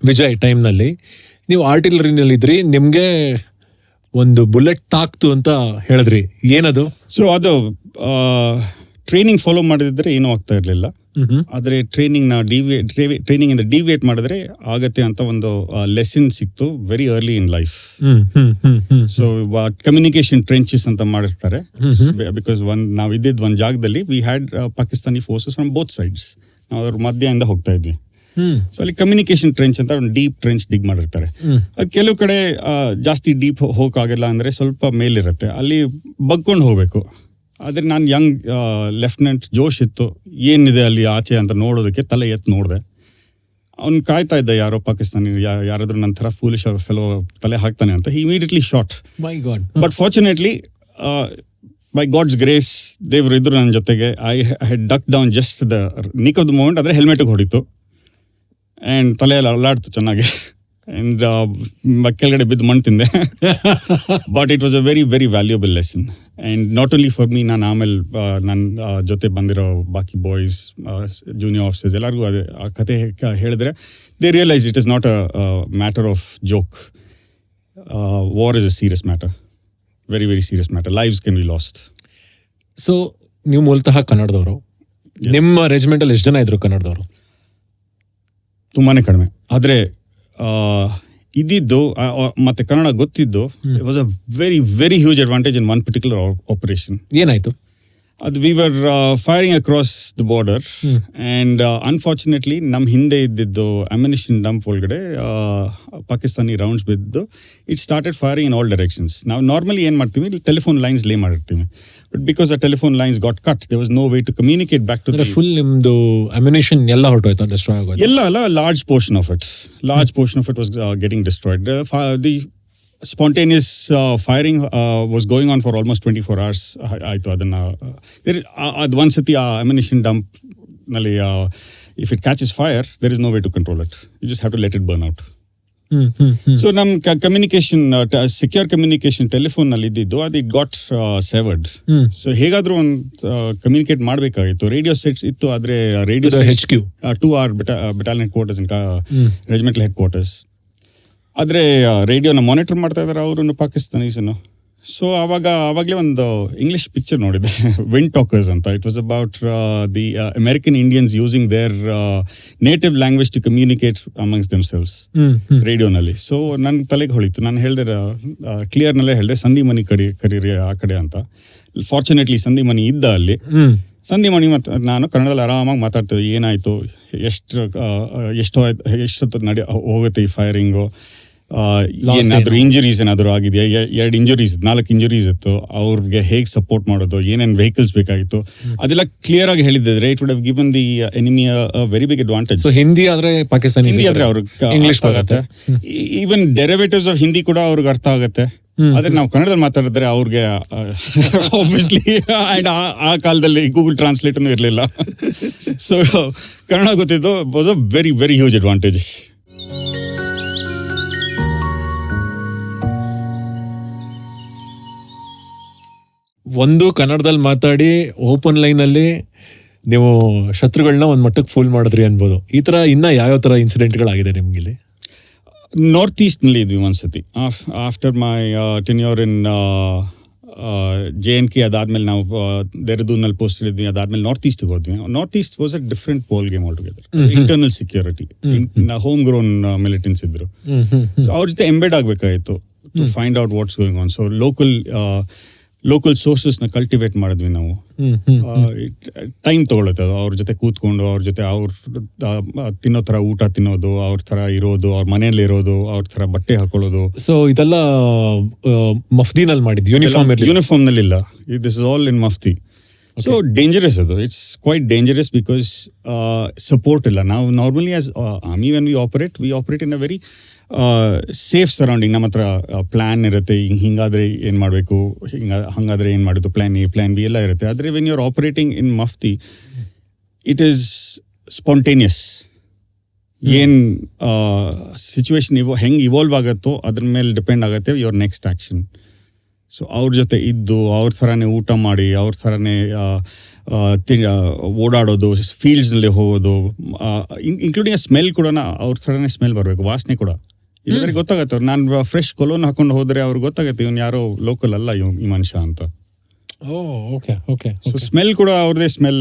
ವಿಜಯ್ ಟೈಮ್ನಲ್ಲಿ ನೀವು ಆರ್ಟಿಲರಿನಲ್ಲಿದ್ರಿ, ನಿಮಗೆ ಒಂದು ಬುಲೆಟ್ ತಾಕ್ತು ಅಂತ ಹೇಳಿದ್ರಿ, ಏನದು? ಸೊ ಅದು ಟ್ರೈನಿಂಗ್ ಫಾಲೋ ಮಾಡಿದ್ರೆ ಏನೂ ಆಗ್ತಾ ಇರಲಿಲ್ಲ. ಆದರೆ ಟ್ರೈನಿಂಗ್ನ ಟ್ರೈನಿಂಗಿಂದ ಡಿವಿಯೇಟ್ ಮಾಡಿದ್ರೆ ಆಗತ್ತೆ ಅಂತ ಒಂದು ಲೆಸನ್ ಸಿಕ್ತು very early in life. So communication trenches ಅಂತ ಮಾಡಿರ್ತಾರೆ. ಬಿಕಾಸ್ ನಾವು ಇದ್ದಿದ್ದು ಒಂದು ಜಾಗದಲ್ಲಿ we had Pakistani forces from both sides. ನಾವು ಅದ್ರ ಮಧ್ಯದಿಂದ ಹೋಗ್ತಾ ಇದ್ವಿ. ಸೊ ಅಲ್ಲಿ ಕಮ್ಯುನಿಕೇಶನ್ ಟ್ರೆಂಚ್ ಅಂತ ಒಂದು ಡೀಪ್ ಟ್ರೆಂಚ್ ಡಿಗ್ ಮಾಡಿರ್ತಾರೆ. ಅದು ಕೆಲವು ಕಡೆ ಜಾಸ್ತಿ ಡೀಪ್ ಹೋಗೋಕ್ಕಾಗಲ್ಲ, ಅಂದರೆ ಸ್ವಲ್ಪ ಮೇಲಿರುತ್ತೆ, ಅಲ್ಲಿ ಬಗ್ಕೊಂಡು ಹೋಗಬೇಕು. ಆದರೆ ನಾನು ಯಂಗ್ ಲೆಫ್ಟಿನೆಂಟ್, ಜೋಶ್ ಇತ್ತು, ಏನಿದೆ ಅಲ್ಲಿ ಆಚೆ ಅಂತ ನೋಡೋದಕ್ಕೆ ತಲೆ ಎತ್ತು ನೋಡಿದೆ. ಅವ್ನು ಕಾಯ್ತಾ ಇದ್ದ, ಯಾರೋ ಪಾಕಿಸ್ತಾನಿ ಯಾರಾದ್ರೂ ನನ್ನ ಥರ ಫೂಲಿಶ್ ಫೆಲೋ ತಲೆ ಹಾಕ್ತಾನೆ ಅಂತ. He immediately shot. My God. But fortunately by God's grace ದೇವ್ರು ಇದ್ರು ನನ್ನ ಜೊತೆಗೆ. I had duck down just the nick of the moment. ಆದರೆ ಹೆಲ್ಮೆಟ್ಗೆ ಹೊಡಿತು ಆ್ಯಂಡ್ ತಲೆಯಲ್ಲಿ ಅಲ್ಲಾಡ್ತು ಚೆನ್ನಾಗಿ. ಆ್ಯಂಡ್ ಕೆಳಗಡೆ ಬಿದ್ದು ಮಣ್ಣು ತಿಂದೆ. But it was a very very valuable lesson. And not only for me, ನಾನು ಆಮೇಲೆ ನನ್ನ ಜೊತೆ ಬಂದಿರೋ ಬಾಕಿ ಬಾಯ್ಸ್, ಜೂನಿಯರ್ ಆಫೀಸರ್ಸ್ ಎಲ್ಲರಿಗೂ ಅದೇ ಆ ಕತೆ ಹೇಳಿದ್ರೆ they realise it is not a matter of joke. War is a serious matter, very very serious matter. Lives can be last. So ನೀವು ಮೂಲತಃ ಕನ್ನಡದವರು. ನಿಮ್ಮ ರೆಜಿಮೆಂಟಲ್ಲಿ ಎಷ್ಟು ಜನ ಇದ್ರು ಕನ್ನಡದವರು? ತುಂಬಾ ಕಡಿಮೆ. ಆದರೆ ಇದ್ದಿದ್ದು ಮತ್ತು ಕನ್ನಡ ಗೊತ್ತಿದ್ದು it was a very very huge advantage in one particular operation. ಏನಾಯಿತು? ಅದು we were firing across the border and unfortunately ನಮ್ಮ ಹಿಂದೆ ಇದ್ದಿದ್ದು ಅಮ್ಯುನಿಷನ್ ಡಂಪ್ ಒಳಗಡೆ ಪಾಕಿಸ್ತಾನಿ ರೌಂಡ್ಸ್ ಬಿದ್ದು it started firing in all directions. ನಾವು ನಾರ್ಮಲಿ ಏನು ಮಾಡ್ತೀವಿ, ಟೆಲಿಫೋನ್ ಲೈನ್ಸ್ ಲೇ ಮಾಡಿರ್ತೀವಿ. ಬಟ್ ಬಿಕಾಸ್ ಆ telephone lines got cut, there was no way to communicate back to the full. ನಿಮ್ಮದು ಅಮ್ಯುನಿಷನ್ ಎಲ್ಲ ಹೊರಟೋಯ್ತು, ಡಿಸ್ಟ್ರಾಯ್ ಆಗೋದು? ಎಲ್ಲ ಅಲ್ಲ, large portion of it was getting destroyed. The spontaneous firing was going on for almost 24 hours. ಆಯಿತು ಅದನ್ನು ಅದು ಒಂದ್ಸತಿ ಆ ammunition ಡಂಪ್ನಲ್ಲಿ if it catches fire, there is no way to control it. You just have to let it burn out. So ನಮ್ಮ ಕಮ್ಯುನಿಕೇಶನ್, ಸೆಕ್ಯೂರ್ ಕಮ್ಯುನಿಕೇಶನ್ ಟೆಲಿಫೋನಲ್ಲಿ ಇದ್ದಿದ್ದು ಅದು ಇಟ್ ಗಾಟ್ ಸೆವರ್ಡ್. ಸೊ ಹೇಗಾದರೂ ಒಂದು ಕಮ್ಯುನಿಕೇಟ್ ಮಾಡಬೇಕಾಗಿತ್ತು. ರೇಡಿಯೋ ಸೆಟ್ಸ್ ಇತ್ತು, ಆದರೆ radio HQ 2R battalion head quarters, regimental head quarters. ಆದರೆ ರೇಡಿಯೋನ ಮಾನಿಟರ್ ಮಾಡ್ತಾ ಇದ್ದಾರೆ ಅವರು ಪಾಕಿಸ್ತಾನೀಸನ್ನು. ಸೊ ಆವಾಗಲೇ ಒಂದು ಇಂಗ್ಲಿಷ್ ಪಿಕ್ಚರ್ ನೋಡಿದೆ, ವಿಂಡ್ ಟಾಕರ್ಸ್ ಅಂತ. It was about the American Indians using their native language to communicate amongst themselves ರೇಡಿಯೋನಲ್ಲಿ. ಸೊ ನನ್ನ ತಲೆಗೆ ಹೊಳಿತು. ನಾನು ಹೇಳಿದೆ, ಕ್ಲಿಯರ್ನಲ್ಲೇ ಹೇಳಿದೆ, ಸಂಧಿ ಮನಿ ಕರೀರಿ ಆ ಕಡೆ ಅಂತ. ಫಾರ್ಚುನೇಟ್ಲಿ ಸಂಧಿ ಮನಿ ಇದ್ದ ಅಲ್ಲಿ. ಸಂಧಿ ಮಣಿ ನಾನು ಕನ್ನಡದಲ್ಲಿ ಆರಾಮಾಗಿ ಮಾತಾಡ್ತೇವೆ. ಏನಾಯಿತು, ಎಷ್ಟೊತ್ತು ಹೋಗುತ್ತೆ ಈ ಫೈರಿಂಗು, ಏನಾದರೂ ಇಂಜುರೀಸ್ ಏನಾದರೂ ಆಗಿದೆಯಾ, 2 ಇಂಜುರೀಸ್, 4 ಇಂಜುರೀಸ್ ಇತ್ತು, ಅವ್ರಿಗೆ ಹೇಗೆ ಸಪೋರ್ಟ್ ಮಾಡೋದು, ಏನೇನು ವೆಹಿಕಲ್ಸ್ ಬೇಕಾಗಿತ್ತು, ಅದೆಲ್ಲ ಕ್ಲಿಯರ್ ಆಗಿ ಹೇಳಿದ್ರೆ it would have given the enemy a very big advantage. Hindi ಆದರೆ ಪಾಕಿಸ್ತಾನಿ, ಹಿಂದಿ ಆದರೆ ಅವ್ರಿಗೆ ಇಂಗ್ಲಿಷ್ ಆಗುತ್ತೆ. ಈವನ್ ಡೆರಿವೇಟಿವ್ಸ್ ಆಫ್ ಹಿಂದಿ ಕೂಡ ಅವ್ರಿಗೆ ಅರ್ಥ ಆಗುತ್ತೆ. ಆದ್ರೆ ನಾವು ಕನ್ನಡದಲ್ಲಿ ಮಾತಾಡಿದ್ರೆ ಅವ್ರಿಗೆ ಆಬ್ವಿಯಸ್ಲಿ, ಆ್ಯಂಡ್ ಆ ಕಾಲದಲ್ಲಿ ಗೂಗಲ್ ಟ್ರಾನ್ಸ್ಲೇಟರ್ನು ಇರಲಿಲ್ಲ. ಸೊ ಕನ್ನಡ ಗೊತ್ತಿದ್ದು was a very very huge advantage. ಒಂದು ಕನ್ನಡದಲ್ಲಿ ಮಾತಾಡಿ ಓಪನ್ ಲೈನಲ್ಲಿ ನೀವು ಶತ್ರುಗಳನ್ನ ಒಂದು ಮಟ್ಟಕ್ಕೆ ಫೂಲ್ ಮಾಡಿದ್ರಿ ಅನ್ಬೋದು. ಈ ಥರ ಇನ್ನೂ ಯಾವ್ಯಾವ ಥರ ಇನ್ಸಿಡೆಂಟ್ಗಳಾಗಿದೆ ನಿಮ್ಗಿಲ್ಲಿ? ನಾರ್ತ್ ಈಸ್ಟ್ನಲ್ಲಿ ಇದ್ವಿ ಒಂದ್ಸತಿ. After my tenure in JNK, ಅದಾದ್ಮೇಲೆ ನಾವು ದೇಹರಾದೂನಲ್ಲಿ ಪೋಸ್ಟ್ ಇದ್ವಿ. ಅದಾದ್ಮೇಲೆ ನಾರ್ತ್ ಈಸ್ಟ್ಗೆ ಹೋದ್ವಿ. North east was a different ball game altogether. Internal security, home grown militants ಇದ್ರು. ಸೊ ಅವ್ರ ಜೊತೆ ಎಂಬೆಡ್ ಆಗಬೇಕಾಗಿತ್ತು to find out what's going on. So local ಸೋರ್ಸಸ್ನ ಕಲ್ಟಿವೇಟ್ ಮಾಡಿದ್ವಿ ನಾವು. ಟೈಮ್ ತೊಗೊಳುತ್ತೆ ಅದು. ಅವ್ರ ಜೊತೆ ಕೂತ್ಕೊಂಡು ಅವ್ರ ಜೊತೆ ಅವ್ರ ತಿನ್ನೋ ಥರ ಊಟ ತಿನ್ನೋದು, ಅವ್ರ ಥರ ಇರೋದು, ಅವ್ರ ಮನೆಯಲ್ಲಿ ಇರೋದು, ಅವ್ರ ಥರ ಬಟ್ಟೆ ಹಾಕೊಳ್ಳೋದು. ಸೊ ಇದೆಲ್ಲ ಮಫ್ದಿನಲ್ಲಿ ಮಾಡಿದ್ದು, ಯೂನಿಫಾರ್ಮ್ನಲ್ಲಿ ಇಲ್ಲ. This is all in mufti. So dangerous ಅದು. It's quite dangerous because support ಇಲ್ಲ. ನಾವು normally as army when we operate in a very safe surrounding. ನಮ್ಮ ಹತ್ರ ಪ್ಲ್ಯಾನ್ ಇರುತ್ತೆ, ಹಿಂಗಾದರೆ ಏನು ಮಾಡಬೇಕು, ಹಂಗಾದರೆ ಏನು ಮಾಡೋದು, ಪ್ಲ್ಯಾನ್ A, ಪ್ಲ್ಯಾನ್ B ಎಲ್ಲ ಇರುತ್ತೆ. ಆದರೆ when you are operating in mufti, it is spontaneous. ಏನು ಸಿಚುವೇಶನ್ ಹೆಂಗೆ ಇವಾಲ್ವ್ ಆಗುತ್ತೋ ಅದ್ರ ಮೇಲೆ ಡಿಪೆಂಡ್ ಆಗುತ್ತೆ ಯುವರ್ ನೆಕ್ಸ್ಟ್ ಆ್ಯಕ್ಷನ್. ಸೊ ಅವ್ರ ಜೊತೆ ಇದ್ದು, ಅವ್ರ ಥರನೇ ಊಟ ಮಾಡಿ, ಅವ್ರ ಥರನೇ ಓಡಾಡೋದು, ಫೀಲ್ಡ್ಸ್ನಲ್ಲಿ ಹೋಗೋದು, ಇನ್ಕ್ಲೂಡಿಂಗ್ ಸ್ಮೆಲ್ ಕೂಡ ಅವ್ರ ಥರನೇ ಸ್ಮೆಲ್ ಬರಬೇಕು, ವಾಸನೆ ಕೂಡ. ಇಲ್ಲದ್ರೆ ಗೊತ್ತಾಗತ್ತೆ ಅವ್ರು. ನಾನು ಫ್ರೆಶ್ ಕೊಲೋನ್ ಹಾಕೊಂಡು ಹೋದರೆ ಅವ್ರಿಗೆ ಗೊತ್ತಾಗತ್ತೆ ಇವನು ಯಾರೋ ಲೋಕಲ್ ಅಲ್ಲ ಈ ಮನುಷ್ಯ ಅಂತ. ಸೊ ಸ್ಮೆಲ್ ಕೂಡ ಅವ್ರದೇ ಸ್ಮೆಲ್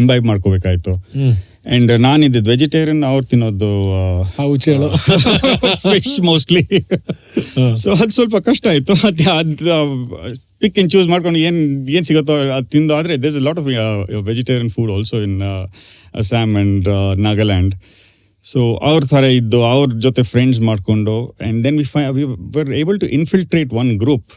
ಇಂಬೈಬ್ ಮಾಡ್ಕೋಬೇಕಾಯ್ತು. ಅಂಡ್ ನಾನಿದ್ದಿದ್ದು ವೆಜಿಟೇರಿಯನ್, ಅವ್ರು ತಿನ್ನೋದು ಫಿಶ್ ಮೋಸ್ಟ್ಲಿ. ಸೊ ಅದು ಸ್ವಲ್ಪ ಕಷ್ಟ ಆಯಿತು. ಅದು ಪಿಕ್ ಆ್ಯಂಡ್ ಚೂಸ್ ಮಾಡ್ಕೊಂಡು ಏನು ಸಿಗುತ್ತೋ ಅದು ತಿಂದು. ಆದರೆ there is a lot of vegetarian food also in Assam and Nagaland. So ಅವ್ರ ಥರ ಇದ್ದು ಅವ್ರ ಜೊತೆ ಫ್ರೆಂಡ್ಸ್ ಮಾಡಿಕೊಂಡು, and then we were able to infiltrate one group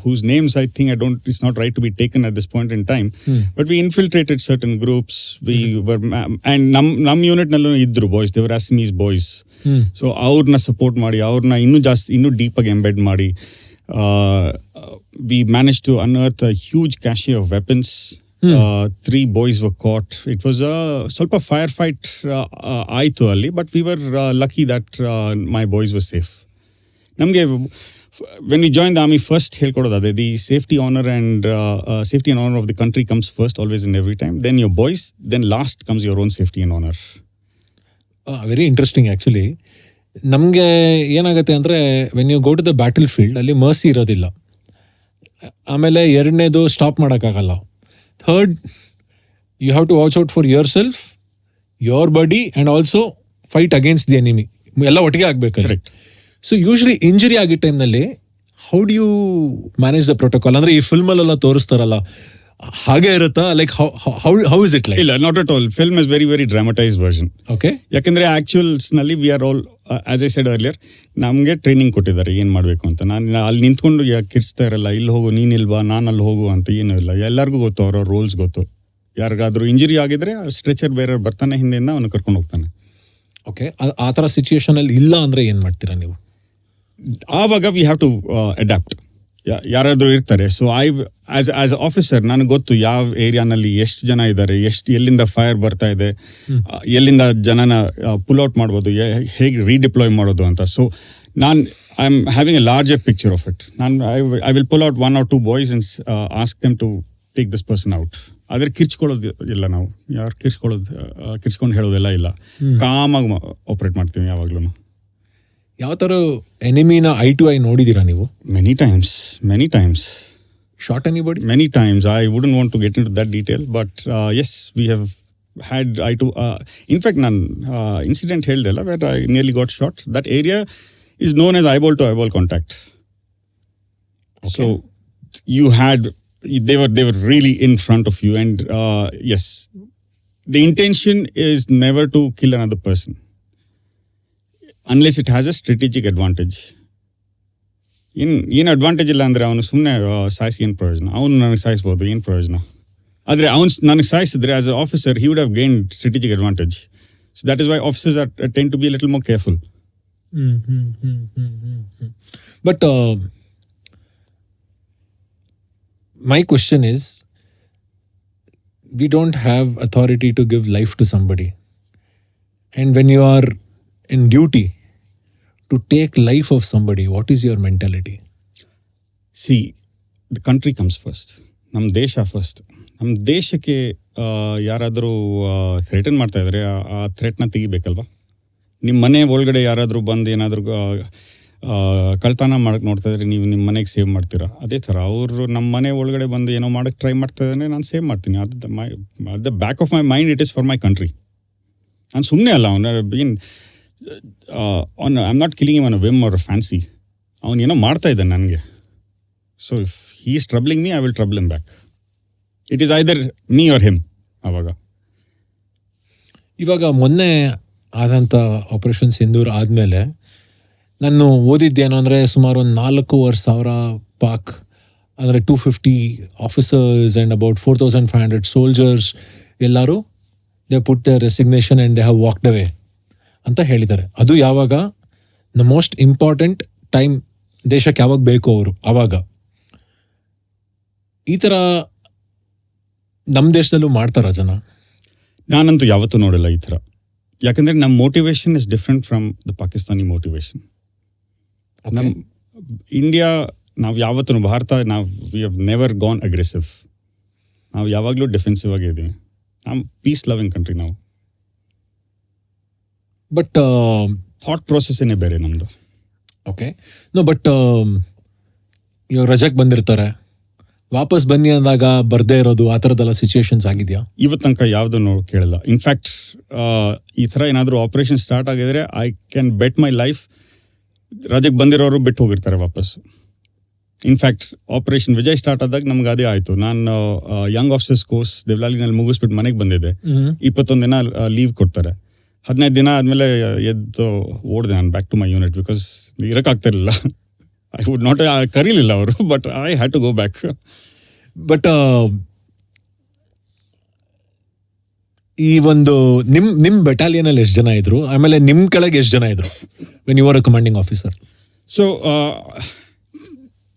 whose names I think it's not right to be taken at this point in time, but we infiltrated certain groups. We were, and nam unit nallu idru boys, they were Assamese boys. So ಅವ್ರನ್ನ ಸಪೋರ್ಟ್ ಮಾಡಿ, ಅವ್ರನ್ನ ಇನ್ನೂ ಡೀಪಾಗಿ ಎಂಬೆಡ್ ಮಾಡಿ, we managed to unearth a huge cache of weapons. 3 boys were caught. It was a ಸ್ವಲ್ಪ ಫೈರ್ ಫೈಟ್ ಆಯಿತು ಅಲ್ಲಿ, but we were lucky that my boys were safe. ನಮಗೆ when we join the army, first ಹೇಳ್ಕೊಡೋದು ಅದೇ, the safety honor and safety and honor of the country comes first, always and every time. Then your boys, then last comes your own safety and honor. Very interesting actually. ನಮಗೆ ಏನಾಗುತ್ತೆ ಅಂದರೆ when you go to the battlefield ಅಲ್ಲಿ ಮರ್ಸಿ ಇರೋದಿಲ್ಲ. ಆಮೇಲೆ ಎರಡನೇದು ಸ್ಟಾಪ್ ಮಾಡೋಕ್ಕಾಗಲ್ಲ. Third, you have to watch out for yourself, your body and also fight against the enemy. ಎಲ್ಲ ಒಟ್ಟಿಗೆ ಆಗಬೇಕು. Correct. ಸೊ ಯೂಶ್ವಲಿ ಇಂಜುರಿ ಆಗಿದ್ದ ಟೈಮ್ನಲ್ಲಿ how do you manage the protocol? ಅಂದರೆ ಈ ಫಿಲ್ಮಲ್ಲೆಲ್ಲ ತೋರಿಸ್ತಾರಲ್ಲ, ಹಾಗೆ ಇರುತ್ತಾ? Like how is it like? ಇಲ್ಲ, not at all. Film is very very dramatized version. Okay. ಯಾಕಂದರೆ ಆ್ಯಕ್ಚುಯಲ್ಸ್ನಲ್ಲಿ we are all, as I said earlier, ನಮಗೆ ಟ್ರೈನಿಂಗ್ ಕೊಟ್ಟಿದ್ದಾರೆ ಏನು ಮಾಡಬೇಕು ಅಂತ. ನಾನು ಅಲ್ಲಿ ನಿಂತ್ಕೊಂಡು ಕಿರ್ಚ್ತಾ ಇರಲ್ಲ, ಇಲ್ಲಿ ಹೋಗು, ನೀನಿಲ್ವಾ, ನಾನು ಅಲ್ಲಿ ಹೋಗು ಅಂತ ಏನೂ ಇಲ್ಲ. ಎಲ್ಲರಿಗೂ ಗೊತ್ತು, ಅವ್ರ ರೋಲ್ಸ್ ಗೊತ್ತು. ಯಾರಿಗಾದ್ರೂ ಇಂಜುರಿ ಆಗಿದ್ರೆ ಸ್ಟ್ರೆಚರ್ ಬೇರೆಯವ್ರು ಬರ್ತಾನೆ, ಹಿಂದೆಯಿಂದ ಅವನು ಕರ್ಕೊಂಡು ಹೋಗ್ತಾನೆ. ಓಕೆ. ಆ ಥರ ಸಿಚುಯೇಷನಲ್ಲಿ ಇಲ್ಲ ಅಂದರೆ ಏನು ಮಾಡ್ತೀರಾ ನೀವು? ಆವಾಗ ವಿ ಹ್ಯಾವ್ ಟು ಅಡ್ಯಾಪ್ಟ್. ಯಾರಾದರೂ ಇರ್ತಾರೆ. ಸೊ ಆಸ್ ಆಫೀಸರ್ ನನಗೆ ಗೊತ್ತು ಯಾವ ಏರಿಯಾನಲ್ಲಿ ಎಷ್ಟು ಜನ ಇದ್ದಾರೆ, ಎಲ್ಲಿಂದ ಫೈರ್ ಬರ್ತಾ ಇದೆ, ಎಲ್ಲಿಂದ ಜನನ ಪುಲ್ಔಟ್ ಮಾಡ್ಬೋದು, ಹೇಗೆ ರೀಡಿಪ್ಲಾಯ್ ಮಾಡೋದು ಅಂತ. So I am having a larger picture of it. I will pull out 1 or 2 boys and ask them to take this person out. ಆದರೆ ಕಿರ್ಚ್ಕೊಳ್ಳೋದು ಇಲ್ಲ ನಾವು. ಯಾರು ಕಿರ್ಚ್ಕೊಂಡು ಹೇಳೋದೆಲ್ಲ ಇಲ್ಲ. ಕಾಮಾಗಿ ಆಪ್ರೇಟ್ ಮಾಡ್ತೀವಿ ಯಾವಾಗ್ಲೂ. ಯಾವ ಥರ ಎನಿಮಿನ ಐ ಟು ಐ ನೋಡಿದ್ದೀರಾ ನೀವು? Many times. Short anybody? Many times. I wouldn't want to get into that detail, but yes, we have had eye to. In fact, none incident held there where I nearly got shot. That area is known as eyeball to eyeball contact. Okay. So you had, they were really in front of you, and yes, the intention is never to kill another person unless it has a strategic advantage. ಏನು ಅಡ್ವಾಂಟೇಜ್ ಇಲ್ಲ ಅಂದರೆ ಅವನು ಸುಮ್ಮನೆ ಸಾಯಿಸಿ ಏನು ಪ್ರಯೋಜನ? ಅವನು ನನಗೆ ಸಾಯಿಸ್ಬೋದು, ಏನು ಪ್ರಯೋಜನ? ಆದರೆ ಅವನು ನನಗೆ ಸಾಯಿಸಿದ್ರೆ as a officer he would have gained strategic advantage. So that is why officers are tend to be little more careful. But my question is, we don't have authority to give life to somebody, and when you are in duty to take life of somebody, what is your mentality? See, the country comes first. ನಮ್ಮ ದೇಶ ಫಸ್ಟ್. ನಮ್ಮ ದೇಶಕ್ಕೆ ಯಾರಾದರೂ ಥ್ರೆಟನ್ ಮಾಡ್ತಾ ಇದ್ದಾರೆ, ಆ ಥ್ರೆಟ್ನ ತೆಗಿಬೇಕಲ್ವಾ? ನಿಮ್ಮ ಮನೆ ಒಳಗಡೆ ಯಾರಾದರೂ ಬಂದು ಏನಾದರೂ ಕಳ್ತನ ಮಾಡಕ್ಕೆ ನೋಡ್ತಾ ಇದ್ರೆ ನೀವು ನಿಮ್ಮ ಮನೆಗೆ ಸೇವ್ ಮಾಡ್ತೀರಾ? ಅದೇ ಥರ ಅವರು ನಮ್ಮ ಮನೆ ಒಳಗಡೆ ಬಂದು ಏನೋ ಮಾಡೋಕ್ಕೆ ಟ್ರೈ ಮಾಡ್ತಾ ಇದ್ದಾನೆ, ನಾನು ಸೇವ್ ಮಾಡ್ತೀನಿ. At the back of my mind it is for my country. ನಾನು ಸುಮ್ಮನೆ ಅಲ್ಲ, I am not killing him on a whim or a fancy. ಅವನು ಏನೋ ಮಾಡ್ತಾ ಇದ್ದಾನೆ ನನಗೆ. So if he is troubling me, I will trouble him back. It is either me or him. ಆವಾಗ ಇವಾಗ ಮೊನ್ನೆ ಆದಂಥ ಆಪರೇಷನ್ ಸಿಂಧೂರ್ ಆದಮೇಲೆ ನಾನು ಓದಿದ್ದೇನು ಅಂದರೆ ಸುಮಾರು ಒಂದು 4,500 ಪಾಕ್, ಅಂದರೆ 250 ಆಫೀಸರ್ಸ್ ಆ್ಯಂಡ್ ಅಬೌಟ್ 4,500 ಸೋಲ್ಜರ್ಸ್ ಎಲ್ಲರೂ they put the resignation and they have walked away ಅಂತ ಹೇಳಿದ್ದಾರೆ. ಅದು ಯಾವಾಗ ದ ಮೋಸ್ಟ್ ಇಂಪಾರ್ಟೆಂಟ್ ಟೈಮ್ ದೇಶಕ್ಕೆ ಯಾವಾಗ ಬೇಕು ಅವರು ಆವಾಗ. ಈ ಥರ ನಮ್ಮ ದೇಶದಲ್ಲೂ ಮಾಡ್ತಾರ ಜನ? ನಾನಂತೂ ಯಾವತ್ತೂ ನೋಡಿಲ್ಲ ಈ ಥರ. ಯಾಕಂದರೆ ನಮ್ಮ motivation is different from the Pakistani motivation. ನಮ್ಮ ಇಂಡಿಯಾ, ನಾವು ಯಾವತ್ತೂ, Bharat, we have never gone aggressive. ನಾವು ಯಾವಾಗಲೂ ಡಿಫೆನ್ಸಿವ್ ಆಗೇ ಇದ್ದೀವಿ. ನಾವು ಪೀಸ್ ಲವಿಂಗ್ ಕಂಟ್ರಿ ನಾವು. ಬಟ್ ಥಾಟ್ ಪ್ರೊಸೆಸ್ಸೇ ಬೇರೆ ನಮ್ಮದು. ಓಕೆ. ನೋ, ಬಟ್ ಇವಾಗ ರಜಕ್ಕೆ ಬಂದಿರ್ತಾರೆ, ವಾಪಸ್ ಬನ್ನಿ ಅಂದಾಗ ಬರದೇ ಇರೋದು, ಆ ಥರದ್ದೆಲ್ಲ ಸಿಚುವೇಶನ್ಸ್ ಆಗಿದೆಯಾ? ಇವತ್ತು ತನಕ ಯಾವುದೂ ಕೇಳಿಲ್ಲ. ಇನ್ಫ್ಯಾಕ್ಟ್ ಈ ಥರ ಏನಾದರೂ ಆಪ್ರೇಷನ್ ಸ್ಟಾರ್ಟ್ ಆಗಿದ್ರೆ I can bet my life ರಜೆಗೆ ಬಂದಿರೋರು ಬಿಟ್ಟು ಹೋಗಿರ್ತಾರೆ ವಾಪಸ್. ಇನ್ಫ್ಯಾಕ್ಟ್ ಆಪರೇಷನ್ ವಿಜಯ್ ಸ್ಟಾರ್ಟ್ ಆದಾಗ ನಮ್ಗೆ ಅದೇ ಆಯಿತು. ನಾನು ಯಂಗ್ ಆಫೀಸರ್ಸ್ ಕೋರ್ಸ್ ದೇವಲಾಲಿನಲ್ಲಿ ಮುಗಿಸ್ಬಿಟ್ಟು ಮನೆಗೆ ಬಂದಿದ್ದೆ. 21 ದಿನ ಲೀವ್ ಕೊಡ್ತಾರೆ. 15 ದಿನ ಆದಮೇಲೆ ಎದ್ದು ಓಡಿದೆ ನಾನು back to my unit. Because ಇರೋಕ್ಕಾಗ್ತಿರಲಿಲ್ಲ. ಐ ವುಡ್ ನಾಟ್, ಕರೀಲಿಲ್ಲ ಅವರು, but I had to go back. But ಈ ಒಂದು ನಿಮ್ಮ ಬೆಟಾಲಿಯನಲ್ಲಿ ಎಷ್ಟು ಜನ ಇದ್ರು, ಆಮೇಲೆ ನಿಮ್ಮ ಕೆಳಗೆ ಎಷ್ಟು ಜನ ಇದ್ರು when you are a commanding officer? So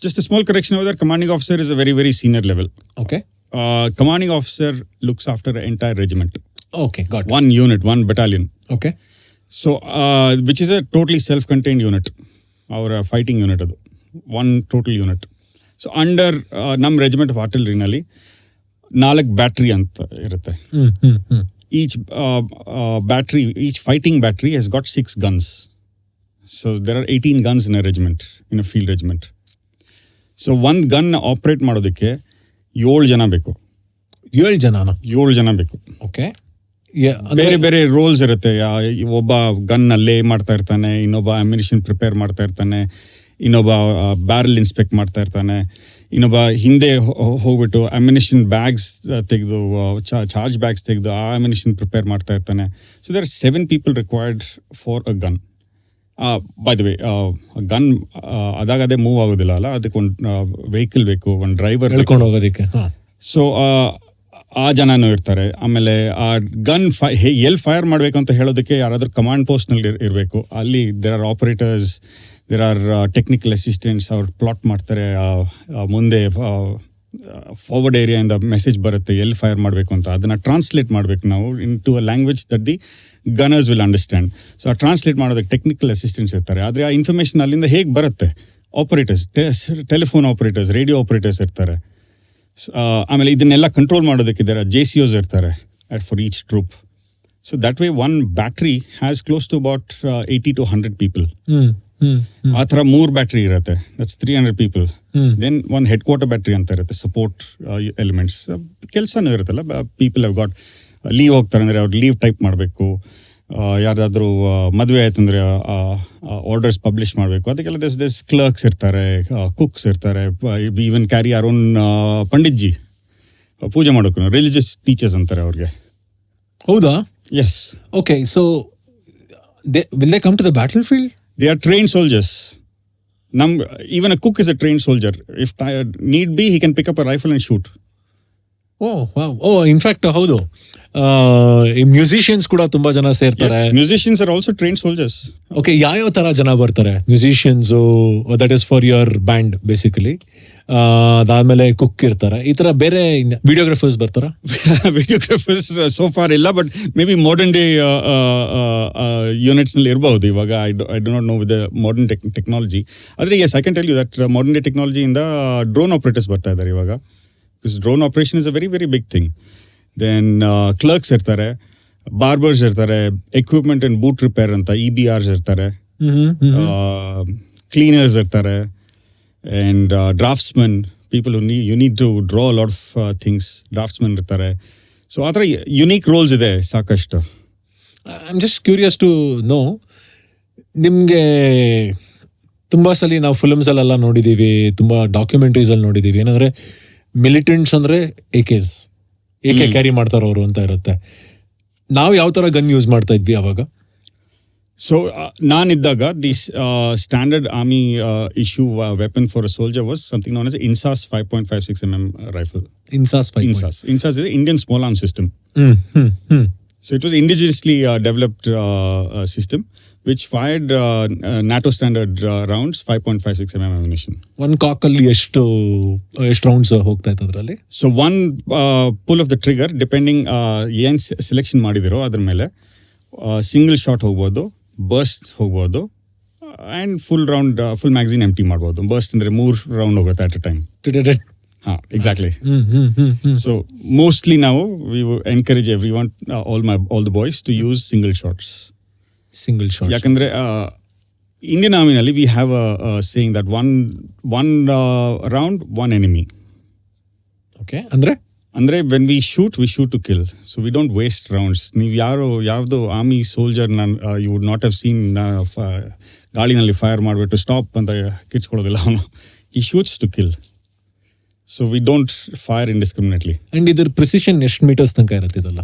just a small correction over there. Commanding officer is a very, very senior level. Okay. Commanding officer looks after the entire regiment. Okay, got it. One unit, one battalion. Okay. So which is a totally self-contained unit. Our fighting unit adu. 1 total unit. So under ನಮ್ಮ ರೆಜಿಮೆಂಟ್ ಆಫ್ ಆರ್ಟಿಲರಿನಲ್ಲಿ 4 ಬ್ಯಾಟ್ರಿ ಅಂತ ಇರುತ್ತೆ. Each battery, each fighting battery has got 6 guns. So there are 18 guns in a regiment, in a field regiment. So one gun operate ಮಾಡೋದಕ್ಕೆ 7 ಜನ ಬೇಕು. 7 ಜನ ಬೇಕು. ಓಕೆ. ಬೇರೆ ಬೇರೆ ರೋಲ್ಸ್ ಇರುತ್ತೆ. ಒಬ್ಬ ಗನ್ ಅಲ್ಲೇ ಮಾಡ್ತಾ ಇರ್ತಾನೆ, ಇನ್ನೊಬ್ಬ ಅಮ್ಯುನಿಷನ್ ಪ್ರಿಪೇರ್ ಮಾಡ್ತಾ ಇರ್ತಾನೆ, ಇನ್ನೊಬ್ಬ ಬ್ಯಾರಲ್ ಇನ್ಸ್ಪೆಕ್ಟ್ ಮಾಡ್ತಾ ಇರ್ತಾನೆ, ಇನ್ನೊಬ್ಬ ಹಿಂದೆ ಹೋಗ್ಬಿಟ್ಟು ಅಮ್ಯುನಿಷನ್ ಬ್ಯಾಗ್ಸ್ ತೆಗೆದು ಚಾರ್ಜ್ ಬ್ಯಾಗ್ಸ್ ತೆಗೆದು ಆ ಅಮ್ಯುನಿಷನ್ ಪ್ರಿಪೇರ್ ಮಾಡ್ತಾ ಇರ್ತಾನೆ. So there are 7 people required for a gun. By the way, gun ಅದಾಗದೇ ಮೂವ್ ಆಗೋದಿಲ್ಲ ಅಲ್ಲ, ಅದಕ್ಕೆ ಒಂದು ವೆಹಿಕಲ್ ಬೇಕು, ಒಂದು ಡ್ರೈವರ್ ಹೇಳ್ಕೊಂಡು ಹೋಗೋದಕ್ಕೆ. ಸೊ ಆ ಜನನೂ ಇರ್ತಾರೆ. ಆಮೇಲೆ ಆ ಗನ್ ಎಲ್ಲಿ ಫೈರ್ ಮಾಡಬೇಕು ಅಂತ ಹೇಳೋದಕ್ಕೆ ಯಾರಾದರೂ ಕಮಾಂಡ್ ಪೋಸ್ಟ್ನಲ್ಲಿ ಇರಬೇಕು. ಅಲ್ಲಿ there are operators, there are technical assistants. ಅವ್ರು ಪ್ಲಾಟ್ ಮಾಡ್ತಾರೆ. ಮುಂದೆ ಫಾರ್ವರ್ಡ್ ಏರಿಯಾಯಿಂದ ಮೆಸೇಜ್ ಬರುತ್ತೆ ಎಲ್ಲಿ ಫೈರ್ ಮಾಡಬೇಕು ಅಂತ. ಅದನ್ನು ಟ್ರಾನ್ಸ್ಲೇಟ್ ಮಾಡಬೇಕು ನಾವು into a language that the gunners will understand. So ಆ ಟ್ರಾನ್ಸ್ಲೇಟ್ ಮಾಡೋದಕ್ಕೆ ಟೆಕ್ನಿಕಲ್ ಅಸಿಸ್ಟೆಂಟ್ಸ್ ಇರ್ತಾರೆ. ಆದರೆ ಆ ಇನ್ಫಾರ್ಮೇಷನ್ ಅಲ್ಲಿಂದ ಹೇಗೆ ಬರುತ್ತೆ? Operators, telephone operators, radio operators ಇರ್ತಾರೆ. ಆಮೇಲೆ ಇದನ್ನೆಲ್ಲ ಕಂಟ್ರೋಲ್ ಮಾಡೋದಕ್ಕೆ ದೇರ್ ಆರ್ JCOs ಇರ್ತಾರೆ for each troop. So that way one battery has close to about 80 to 100 people. ಆ ಥರ 3 ಬ್ಯಾಟ್ರಿ ಇರುತ್ತೆ, ದಟ್ಸ್ 300 ಪೀಪಲ್. ದೆನ್ ಒಂದು ಹೆಡ್ ಕ್ವಾರ್ಟರ್ ಬ್ಯಾಟ್ರಿ ಅಂತ ಇರುತ್ತೆ, ಸಪೋರ್ಟ್ ಎಲಿಮೆಂಟ್ಸ್. ಕೆಲಸನೂ ಇರುತ್ತಲ್ಲ, ಪೀಪಲ್ ಹ್ಯಾವ್ ಗಾಟ್ ಲೀವ್ ಹೋಗ್ತಾರೆ ಅಂದರೆ ಅವ್ರು ಲೀವ್ ಟೈಪ್ ಮಾಡಬೇಕು. ಯಾರ್ದಾದ್ರೂ ಮದುವೆ ಆಯ್ತಂದ್ರೆ ಆರ್ಡರ್ಸ್ ಪಬ್ಲಿಷ್ ಮಾಡಬೇಕು. ಅದಕ್ಕೆಲ್ಲ ದಿಸ್ ಕ್ಲರ್ಕ್ಸ್ ಇರ್ತಾರೆ, ಕುಕ್ಸ್ ಇರ್ತಾರೆ, ಈವನ್ ಕ್ಯಾರಿ ಆರ್ ಓನ್ ಪಂಡಿತ್ಜಿ ಪೂಜೆ ಮಾಡೋಕೆ ರಿಲಿಜಿಯಸ್ ಟೀಚರ್ಸ್ ಅಂತಾರೆ ಅವ್ರಿಗೆ. ಹೌದಾ? Yes. Okay. So will they come to the battlefield? They are trained soldiers. Even a cook is a trained soldier. If need be he can pick up a rifle and shoot. In fact ಹೌದು, ಈ ಮ್ಯೂಸಿಷಿಯನ್ಸ್ ಕೂಡ ತುಂಬಾ ಜನ ಸೇರ್ತಾರೆ. Musicians are also trained soldiers. Okay. ಯಾವ ತರ ಜನ ಬರ್ತಾರೆ? Musicians, that is for your band basically. ಅದಾದ್ಮೇಲೆ ಕುಕ್ ಇರ್ತಾರೆ. ಈ ತರ ಬೇರೆ ವಿಡಿಯೋಗ್ರಾಫರ್ಸ್ ಬರ್ತಾರ? ವಿಡಿಯೋಗ್ರಾಫರ್ಸ್ ಸೋ ಫಾರ್ ಇಲ್ಲ, but maybe modern day units ನಲ್ಲಿ ಇರಬಹುದು ಇವಾಗ. I do not know with the modern technology. ಆದರೆ yes, I can tell you that modern day ಟೆಕ್ನಾಲಜಿಯಿಂದ ಡ್ರೋನ್ ಆಪರೇಟರ್ಸ್ ಬರ್ತಾ ಇದ್ದಾರೆ ಇವಾಗ. Because drone operation is a very very big thing. Then clerks ಇರ್ತಾರೆ, ಬಾರ್ಬರ್ಸ್ ಇರ್ತಾರೆ, ಎಕ್ವಿಪ್ಮೆಂಟ್ ಅಂಡ್ ಬೂಟ್ ರಿಪೇರ್ ಅಂತ EBRs ಇರ್ತಾರೆ, ಕ್ಲೀನರ್ಸ್ ಇರ್ತಾರೆ, and draftsman, people you need to draw a lot of things, draftsman ಇರ್ತಾರೆ. ಸೊ ಆ ಥರ ಯುನೀಕ್ ರೋಲ್ಸ್ ಇದೆ ಸಾಕಷ್ಟು. I am just curious to know, ನಿಮಗೆ ತುಂಬ ಸಲ ನಾವು ಫಿಲ್ಮ್ಸಲ್ಲೆಲ್ಲ ನೋಡಿದ್ದೀವಿ, ತುಂಬ ಡಾಕ್ಯುಮೆಂಟ್ರೀಸಲ್ಲಿ ನೋಡಿದ್ದೀವಿ, ಏನಂದರೆ ಮಿಲಿಟೆಂಟ್ಸ್ ಅಂದರೆ ಏಕೆ ಕ್ಯಾರಿ ಮಾಡ್ತಾರೋ ಅವರು ಅಂತ ಇರುತ್ತೆ. ನಾವು ಯಾವ ಥರ ಗನ್ ಯೂಸ್ ಮಾಡ್ತಾ ಇದ್ವಿ ಅವಾಗ? ಸೊ ನಾನಿದ್ದಾಗ the standard army issue weapon for a soldier was something known as INSAS 5.56 mm rifle. Insas is an Indian small arm system. So it was indigenously developed system which fired NATO standard rounds 5.56 mm ammunition. One ಕಾಕಲ್ಲಿ ಎಷ್ಟು ರೌಂಡ್ಸ್ ಹೋಗ್ತಾ ಇತ್ತು ಅದರಲ್ಲಿ? So one pull of the trigger depending ಏನು ಸೆಲೆಕ್ಷನ್ ಮಾಡಿದಿರೋ ಅದ್ರ ಮೇಲೆ ಸಿಂಗಲ್ ಶಾಟ್ ಹೋಗ್ಬೋದು, ಬರ್ಸ್ಟ್ ಹೋಗ್ಬೋದು, ಆ್ಯಂಡ್ ಫುಲ್ ಮ್ಯಾಗಝಿನ್ ಎಂಟಿ ಮಾಡ್ಬೋದು. ಬರ್ಸ್ಟ್ ಅಂದರೆ 3 ರೌಂಡ್ ಹೋಗುತ್ತೆ ಅಟ್ ಅ ಟೈಮ್. ಹಾಂ, ಎಕ್ಸಾಕ್ಟ್ಲಿ. ಸೊ ಮೋಸ್ಟ್ಲಿ ನಾವು we encourage everyone, all the boys to use single shots. ಯಾಕಂದರೆ ಇಂಡಿಯನ್ ಆರ್ಮಿನಲ್ಲಿ we have a saying that one round one enemy. Okay. ಅಂದರೆ when we shoot to kill. So we don't waste rounds. ನೀವು ಯಾವುದು ಆರ್ಮಿ ಸೋಲ್ಜರ್ನ you would not have seen ಗಾಳಿನಲ್ಲಿ ಫೈರ್ ಮಾಡಿಬಿಟ್ಟು ಸ್ಟಾಪ್ ಅಂತ ಕಿರ್ಚ್ಕೊಳ್ಳೋದಿಲ್ಲ ಅವನು. ಈ shoots to kill. So we don't fire indiscriminately. And ಇದ್ರ ಪ್ರಿಸಿಷನ್ ಎಷ್ಟು ಮೀಟರ್ಸ್ ತನಕ ಇರುತ್ತೆ ಇದೆಲ್ಲ?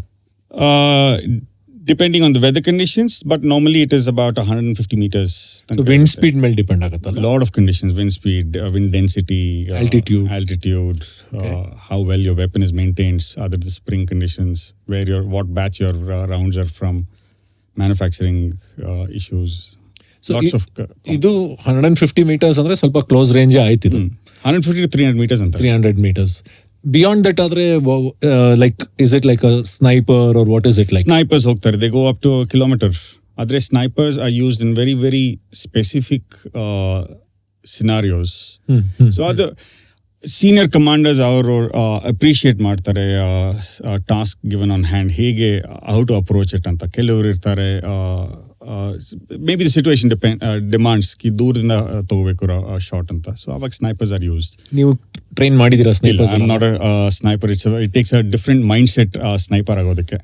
Depending on the weather conditions, but normally it is about 150 meters. So wind speed ಮೇಲೆ ಡಿಪೆಂಡ್ ಆಗುತ್ತಲ್ಲ? Lot of conditions, wind speed, wind density, altitude, okay. How well your weapon is maintained, other the spring conditions, what batch your rounds are from, manufacturing issues. So ಇದು 150 meters ಅಂದ್ರೆ ಸ್ವಲ್ಪ ಕ್ಲೋಸ್ ರೇಂಜ್ ಆಯ್ತು ಇದು. 150 to 300 meters ಅಂತ. 300 meters. Beyond that, like, is it like a sniper or what is it like? Snipers ಹೋಗ್ತಾರೆ, they go up to a kilometer. Adre snipers are used in very, very specific scenarios. So ಅದು ಸೀನಿಯರ್ ಕಮಾಂಡರ್ಸ್ ಅವರು ಅಪ್ರಿಷಿಯೇಟ್ ಮಾಡ್ತಾರೆ ಟಾಸ್ಕ್ ಗಿವನ್ ಆನ್ ಹ್ಯಾಂಡ್, ಹೇಗೆ ಹೌ ಟು ಅಪ್ರೋಚ್ ಇಟ್ ಅಂತ. ಕೆಲವರು ಇರ್ತಾರೆ maybe the situation demands ಕಿ ದೂರದಿಂದ ತಗೋಬೇಕು ಶಾಟ್ ಅಂತ. ಸೊ ಅವಾಗ ಸ್ನೈಪರ್ಸ್ ಆರ್ ಯೂಸ್ಡ್. ನೀವು ಟ್ರೈನ್ ಮಾಡಿದಿರಾ snipers? I am not a sniper. It takes a different mindset sniper ಆಗೋದಕ್ಕೆ.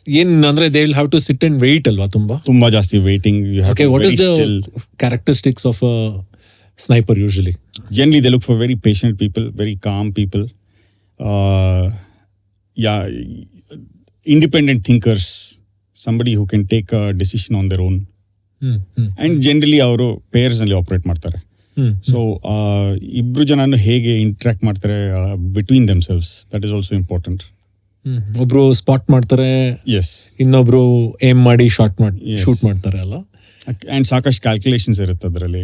ಏನ್ ಅಂದ್ರೆ they will have to sit and wait ಅಲ್ವಾ? ತುಂಬಾ ಜಾಸ್ತಿ waiting. Okay, what is the characteristics of a sniper usually? Generally, they look for very patient people, very calm people. Independent thinkers, somebody who can take a decision on their own. And generally, ಅವರು pairs ನಲ್ಲಿ ಆಪರೇಟ್ ಮಾಡ್ತಾರೆ. ಸೊ ಇಬ್ರು ಜನನು ಹೇಗೆ ಇಂಟ್ರಾಕ್ಟ್ ಮಾಡ್ತಾರೆ between themselves, that is also important. ಒಬ್ರು ಸ್ಪಾಟ್ ಮಾಡ್ತಾರೆ, ಎಸ್, ಇನ್ನೊಬ್ರು ಏಮ್ ಮಾಡಿ ಶೂಟ್ ಮಾಡ್ತಾರೆ ಅಲ್ಲ. ಆ್ಯಂಡ್ ಸಾಕಷ್ಟು ಕ್ಯಾಲ್ಕುಲೇಷನ್ಸ್ ಇರುತ್ತೆ ಅದರಲ್ಲಿ.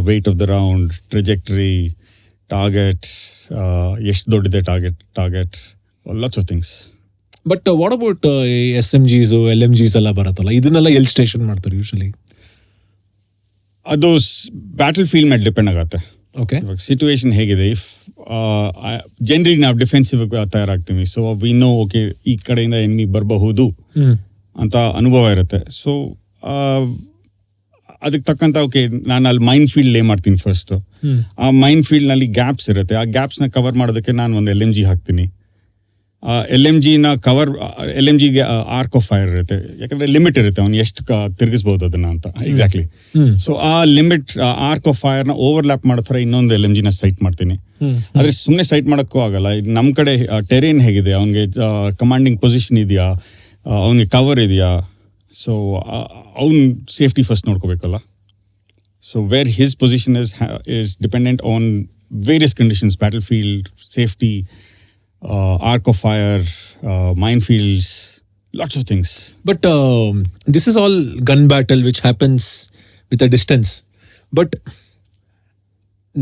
Weight of the round, trajectory, target, ಎಷ್ಟು ದೊಡ್ಡದೆ target, lots of things. But what about SMGs, LMGs ಎಲ್ಲ ಬರುತ್ತಲ್ಲ, ಇದನ್ನೆಲ್ಲ ಎಲ್ಲಿ ಸ್ಟೇಷನ್ ಮಾಡ್ತಾರೆ ಯೂಶಲಿ? ಅದು ಬ್ಯಾಟಲ್ ಫೀಲ್ಡ್ ಮೇಲೆ ಡಿಪೆಂಡ್ ಆಗುತ್ತೆ. ಓಕೆ, ಇವಾಗ ಸಿಚುವೇಶನ್ ಹೇಗಿದೆ. ಇಫ್ ಜನರಲಿ ನಾವು ಡಿಫೆನ್ಸಿವ್ ತಯಾರಾಗ್ತೀವಿ, ಸೊ ವಿ ನೋ ಓಕೆ ಈ ಕಡೆಯಿಂದ ಎನಿಮಿ ಬರಬಹುದು ಅಂತ ಅನುಭವ ಇರುತ್ತೆ. ಸೊ ಅದಕ್ಕೆ ತಕ್ಕಂತ ಓಕೆ ನಾನು ಅಲ್ಲಿ ಮೈನ್ ಫೀಲ್ಡ್ ಲೇ ಮಾಡ್ತೀನಿ ಫಸ್ಟ್. ಆ ಮೈನ್ ಫೀಲ್ಡ್ನಲ್ಲಿ ಗ್ಯಾಪ್ಸ್ ಇರುತ್ತೆ. ಆ ಗ್ಯಾಪ್ಸ್ನ ಕವರ್ ಮಾಡೋದಕ್ಕೆ ನಾನು ಒಂದು LMG ಹಾಕ್ತೀನಿ. LMGನ ಕವರ್, LMGಗೆ ಆರ್ಕ್ ಆಫ್ ಫೈರ್ ಇರುತ್ತೆ, ಯಾಕಂದ್ರೆ ಲಿಮಿಟ್ ಇರುತ್ತೆ ಅವ್ನು ಎಷ್ಟು ತಿರುಗಿಸ್ಬೋದು ಅದನ್ನ ಅಂತ. ಎಕ್ಸಾಕ್ಟ್ಲಿ. ಸೊ ಆ ಲಿಮಿಟ್ ಆರ್ಕ್ ಆಫ್ ಫೈರ್ನ ಓವರ್ಲ್ಯಾಪ್ ಮಾಡೋ ಥರ ಇನ್ನೊಂದು LMGನ ಸೈಟ್ ಮಾಡ್ತೀನಿ. ಆದ್ರೆ ಸುಮ್ಮನೆ ಸೈಟ್ ಮಾಡೋಕ್ಕೂ ಆಗಲ್ಲ. ನಮ್ಮ ಕಡೆ ಟೆರೇನ್ ಹೇಗಿದೆ, ಅವನಿಗೆ ಕಮಾಂಡಿಂಗ್ ಪೊಸಿಷನ್ ಇದೆಯಾ, ಅವನಿಗೆ ಕವರ್ ಇದೆಯಾ, ಸೊ ಅವ್ನ ಸೇಫ್ಟಿ ಫಸ್ಟ್ ನೋಡ್ಕೋಬೇಕಲ್ಲ. So where his position is dependent on various conditions, battlefield, safety, arc of fire, minefields, lots of things. But this is all gun battle which happens with a distance. But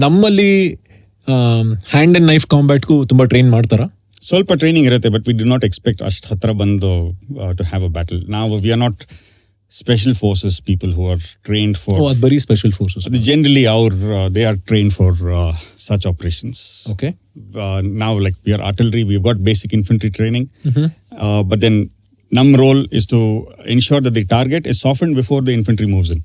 ನಮ್ಮಲ್ಲಿ ಹ್ಯಾಂಡ್ ಅಂಡ್ ನೈಫ್ ಕಾಂಬ್ಯಾಟ್ಗೂ ತುಂಬ ಟ್ರೈನ್ ಮಾಡ್ತಾರಾ? ಸ್ವಲ್ಪ ಟ್ರೈನಿಂಗ್ ಇರುತ್ತೆ, but we do not expect ಅಷ್ಟು ಹತ್ರ ಬಂದು ಟು ಹ್ಯಾವ್ ಅ ಬ್ಯಾಟಲ್. ನಾವು we are not special forces people who are trained for. Oh, very special forces. Generally, they are trained for such operations. Okay. Now, like we are artillery, we've got basic infantry training, but then num role is to ensure that the target is softened before the infantry moves in.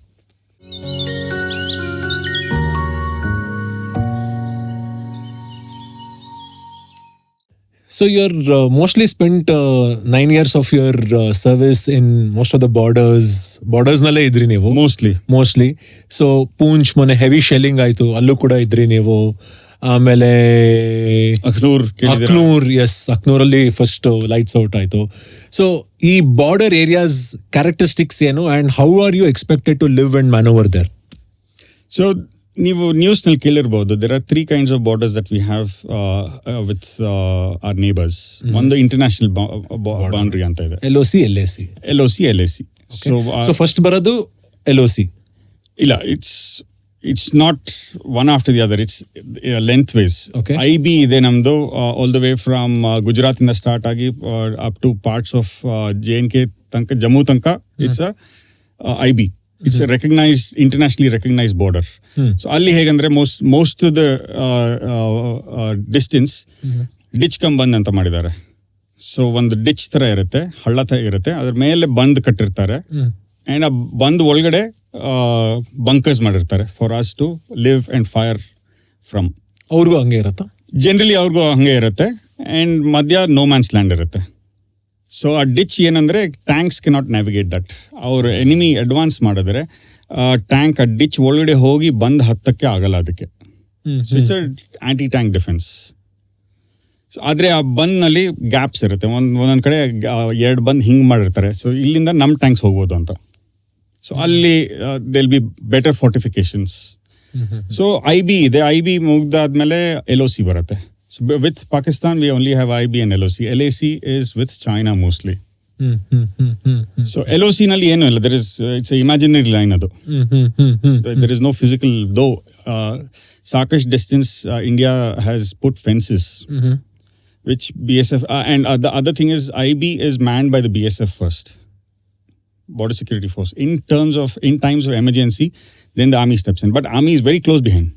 So you're mostly spent 9 years of your service in most of the borders ನಲ್ಲೇ ಇದ್ರಿ ನೀವು ಮೋಸ್ಟ್ಲಿ. ಸೊ ಪೂಂಚ್ ಮೊನ್ನೆ ಹೆವಿ ಶೆಲ್ಲಿಂಗ್ ಆಯ್ತು, ಅಲ್ಲೂ ಕೂಡ ಇದ್ರಿ ನೀವು. ಆಮೇಲೆ ಅಕ್ನೂರ್, ಎಸ್, ಅಕ್ನೂರಲ್ಲಿ ಫಸ್ಟ್ ಲೈಟ್ಸ್ ಔಟ್ ಆಯ್ತು. ಸೊ ಈ ಬಾರ್ಡರ್ ಏರಿಯಾಸ್ ಕ್ಯಾರೆಕ್ಟರಿಸ್ಟಿಕ್ಸ್ ಏನು, and how are you expected to live and manoeuvre there? So ನೀವು ನ್ಯೂಸ್ನಲ್ಲಿ ಕೇಳಿರ್ಬೋದು, there are 3 kinds of borders that we have with our neighbors. ಒಂದು ಇಂಟರ್ನ್ಯಾಷನಲ್ ಬೌಂಡ್ರಿ ಅಂತ ಇದೆ, LOC, LAC. ಸೊ ಫಸ್ಟ್ ಬರೋದು LOC. ಇಲ್ಲ, it's not one after the other, it's lengthways. Okay. IB ಇದೆ ನಮ್ದು, all the way from Gujarat ಇಂದ ಸ್ಟಾರ್ಟ್ ಆಗಿ up to parts of JNK ತನಕ, ಜಮ್ಮು ತನಕ. It's a IB. It's a internationally recognized border. So ಅಲ್ಲಿ ಹೇಗಂದ್ರೆ most of the distance ditch ಬಂದ್ ಅಂತ ಮಾಡಿದ್ದಾರೆ. ಸೊ ಒಂದು ಡಿಚ್ ತರ ಇರುತ್ತೆ, ಹಳ್ಳ ತರ ಇರುತ್ತೆ, ಅದ್ರ ಮೇಲೆ ಬಂದ್ ಕಟ್ಟಿರ್ತಾರೆ. ಅಂಡ್ ಆ ಬಂದ್ ಒಳಗಡೆ ಬಂಕರ್ಸ್ ಮಾಡಿರ್ತಾರೆ for us to live and fire from. ಅವ್ರಿಗೂ ಹಂಗೆ ಇರುತ್ತಾ? ಜನರಲಿ ಅವ್ರಿಗೂ ಹಂಗೆ ಇರುತ್ತೆ. ಅಂಡ್ ಮಧ್ಯ ನೋ ಮ್ಯಾನ್ಸ್ ಲ್ಯಾಂಡ್ ಇರುತ್ತೆ. ಸೊ ಆ ಡಿಚ್ ಏನಂದ್ರೆ ಟ್ಯಾಂಕ್ಸ್ ಕೆನಾಟ್ ನ್ಯಾವಿಗೇಟ್ ದಟ್. ಅವ್ರು ಎನಿಮಿ ಅಡ್ವಾನ್ಸ್ ಮಾಡಿದ್ರೆ ಟ್ಯಾಂಕ್ ಆ ಡಿಚ್ ಒಳಗಡೆ ಹೋಗಿ ಬಂದ್ ಹತ್ತಕ್ಕೆ ಆಗಲ್ಲ ಅದಕ್ಕೆ. So it's anti tank defence. ಆದರೆ ಆ ಬಂದ್ನಲ್ಲಿ ಗ್ಯಾಪ್ಸ್ ಇರುತ್ತೆ, ಒಂದೊಂದು ಕಡೆ 2 ಬಂದ್ ಹಿಂಗೆ ಮಾಡಿರ್ತಾರೆ. ಸೊ ಇಲ್ಲಿಂದ ನಮ್ಮ ಟ್ಯಾಂಕ್ಸ್ ಹೋಗ್ಬೋದು ಅಂತ. ಸೊ ಅಲ್ಲಿ they'll be better fortifications. So IB ಇದೆ, IB ಮುಗ್ದಾದ್ಮೇಲೆ LOC ಬರುತ್ತೆ. So with Pakistan, we only have IB and LOC. LAC is with China mostly. So LOC ನಲ್ಲಿ ಏನು ಇಲ್ಲ, it's a imaginary line ಅದು. There is no physical, though ಸಾಕಷ್ಟು distance India has put fences, which BSF, and the other thing is IB is manned by the BSF first, Border Security Force. In times of emergency, then the army steps in. But army is very close behind.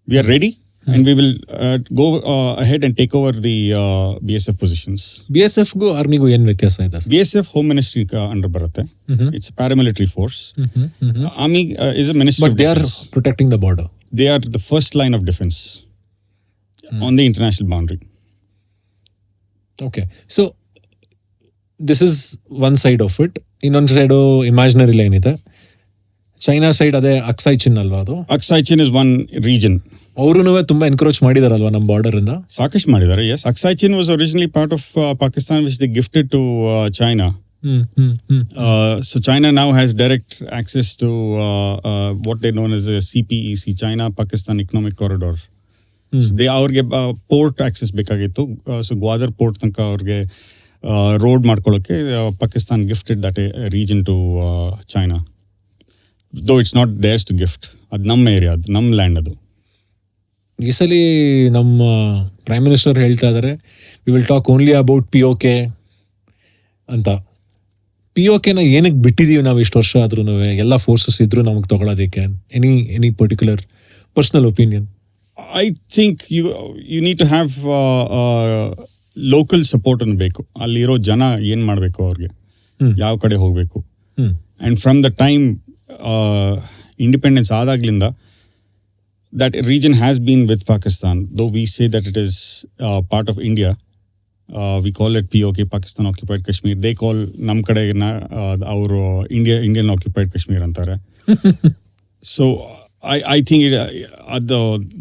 We are ready, and we will go ahead and take over the BSF positions. BSFಗೂ ಆರ್ಮಿಗೂ ಏನು ವ್ಯತ್ಯಾಸ ಇದೆ sir? BSF Home Ministry under ಬರುತ್ತೆ. It's a paramilitary force. Army is a ministry But of they are defense. protecting the border. They are the first line of defense on the international boundary. Okay. So, this is one side of it. ಇನ್ನೊಂದು ಸೈಡು ಇಮ್ಯಾಜಿನರಿ ಲೈನ್ ಇದೆ. ಚೈನಾ ಸೈಡ್ ಅದೇ ಅಕ್ಸಾಯ್ ಚಿನ್ ಅಲ್ವಾ ಅದು? Aksai Chin is one region. ಅವ್ರೂ ತುಂಬಾ ಎನ್ಕ್ರೋಚ್ ಮಾಡಿದಾರಲ್ವಾ ನಮ್ಮ ಬಾರ್ಡರ್ ಇಂದ? ಸಾಕಷ್ಟು ಮಾಡಿದ್ದಾರೆ. Yes, Aksai Chin was originally part of Pakistan, which they gifted to China. So China now has direct access to what they known as a CPEC, China Pakistan Economic Corridor. So they ಅವ್ರಿಗೆ ಪೋರ್ಟ್ ಆಕ್ಸೆಸ್ ಬೇಕಾಗಿತ್ತು. ಸೊ ಗ್ವಾದರ್ ಪೋರ್ಟ್ ತನಕ ಅವ್ರಿಗೆ ರೋಡ್ ಮಾಡ್ಕೊಳ್ಳೋಕೆ Pakistan gifted that region to China. Though it's not theirs to gift. ಅದು ನಮ್ಮ ಏರಿಯಾ, ಅದು ನಮ್ಮ ಲ್ಯಾಂಡ್. ಅದು ಈ ಸಲ ನಮ್ಮ ಪ್ರೈಮ್ ಮಿನಿಸ್ಟರ್ ಹೇಳ್ತಾ ಇದ್ದಾರೆ, we will talk only about POK ಅಂತ. POKನ ಏನಕ್ಕೆ ಬಿಟ್ಟಿದೀವಿ ನಾವು ಇಷ್ಟು ವರ್ಷ ಆದ್ರೂ? ಎಲ್ಲ ಫೋರ್ಸಸ್ ಇದ್ರು ನಮಗೆ ತಗೊಳ್ಳೋದಕ್ಕೆ. Any particular personal opinion? I think you need to have local support ಬೇಕು. ಅಲ್ಲಿರೋ ಜನ ಏನು ಮಾಡಬೇಕು, ಅವ್ರಿಗೆ ಯಾವ ಕಡೆ ಹೋಗಬೇಕು. And from the time independence ಆದಾಗ್ಲಿಂದ that region has been with Pakistan, though we say that it is part of India. We call it POK, Pakistan Occupied Kashmir. They call nam kade our Indian Occupied Kashmir antare. So I think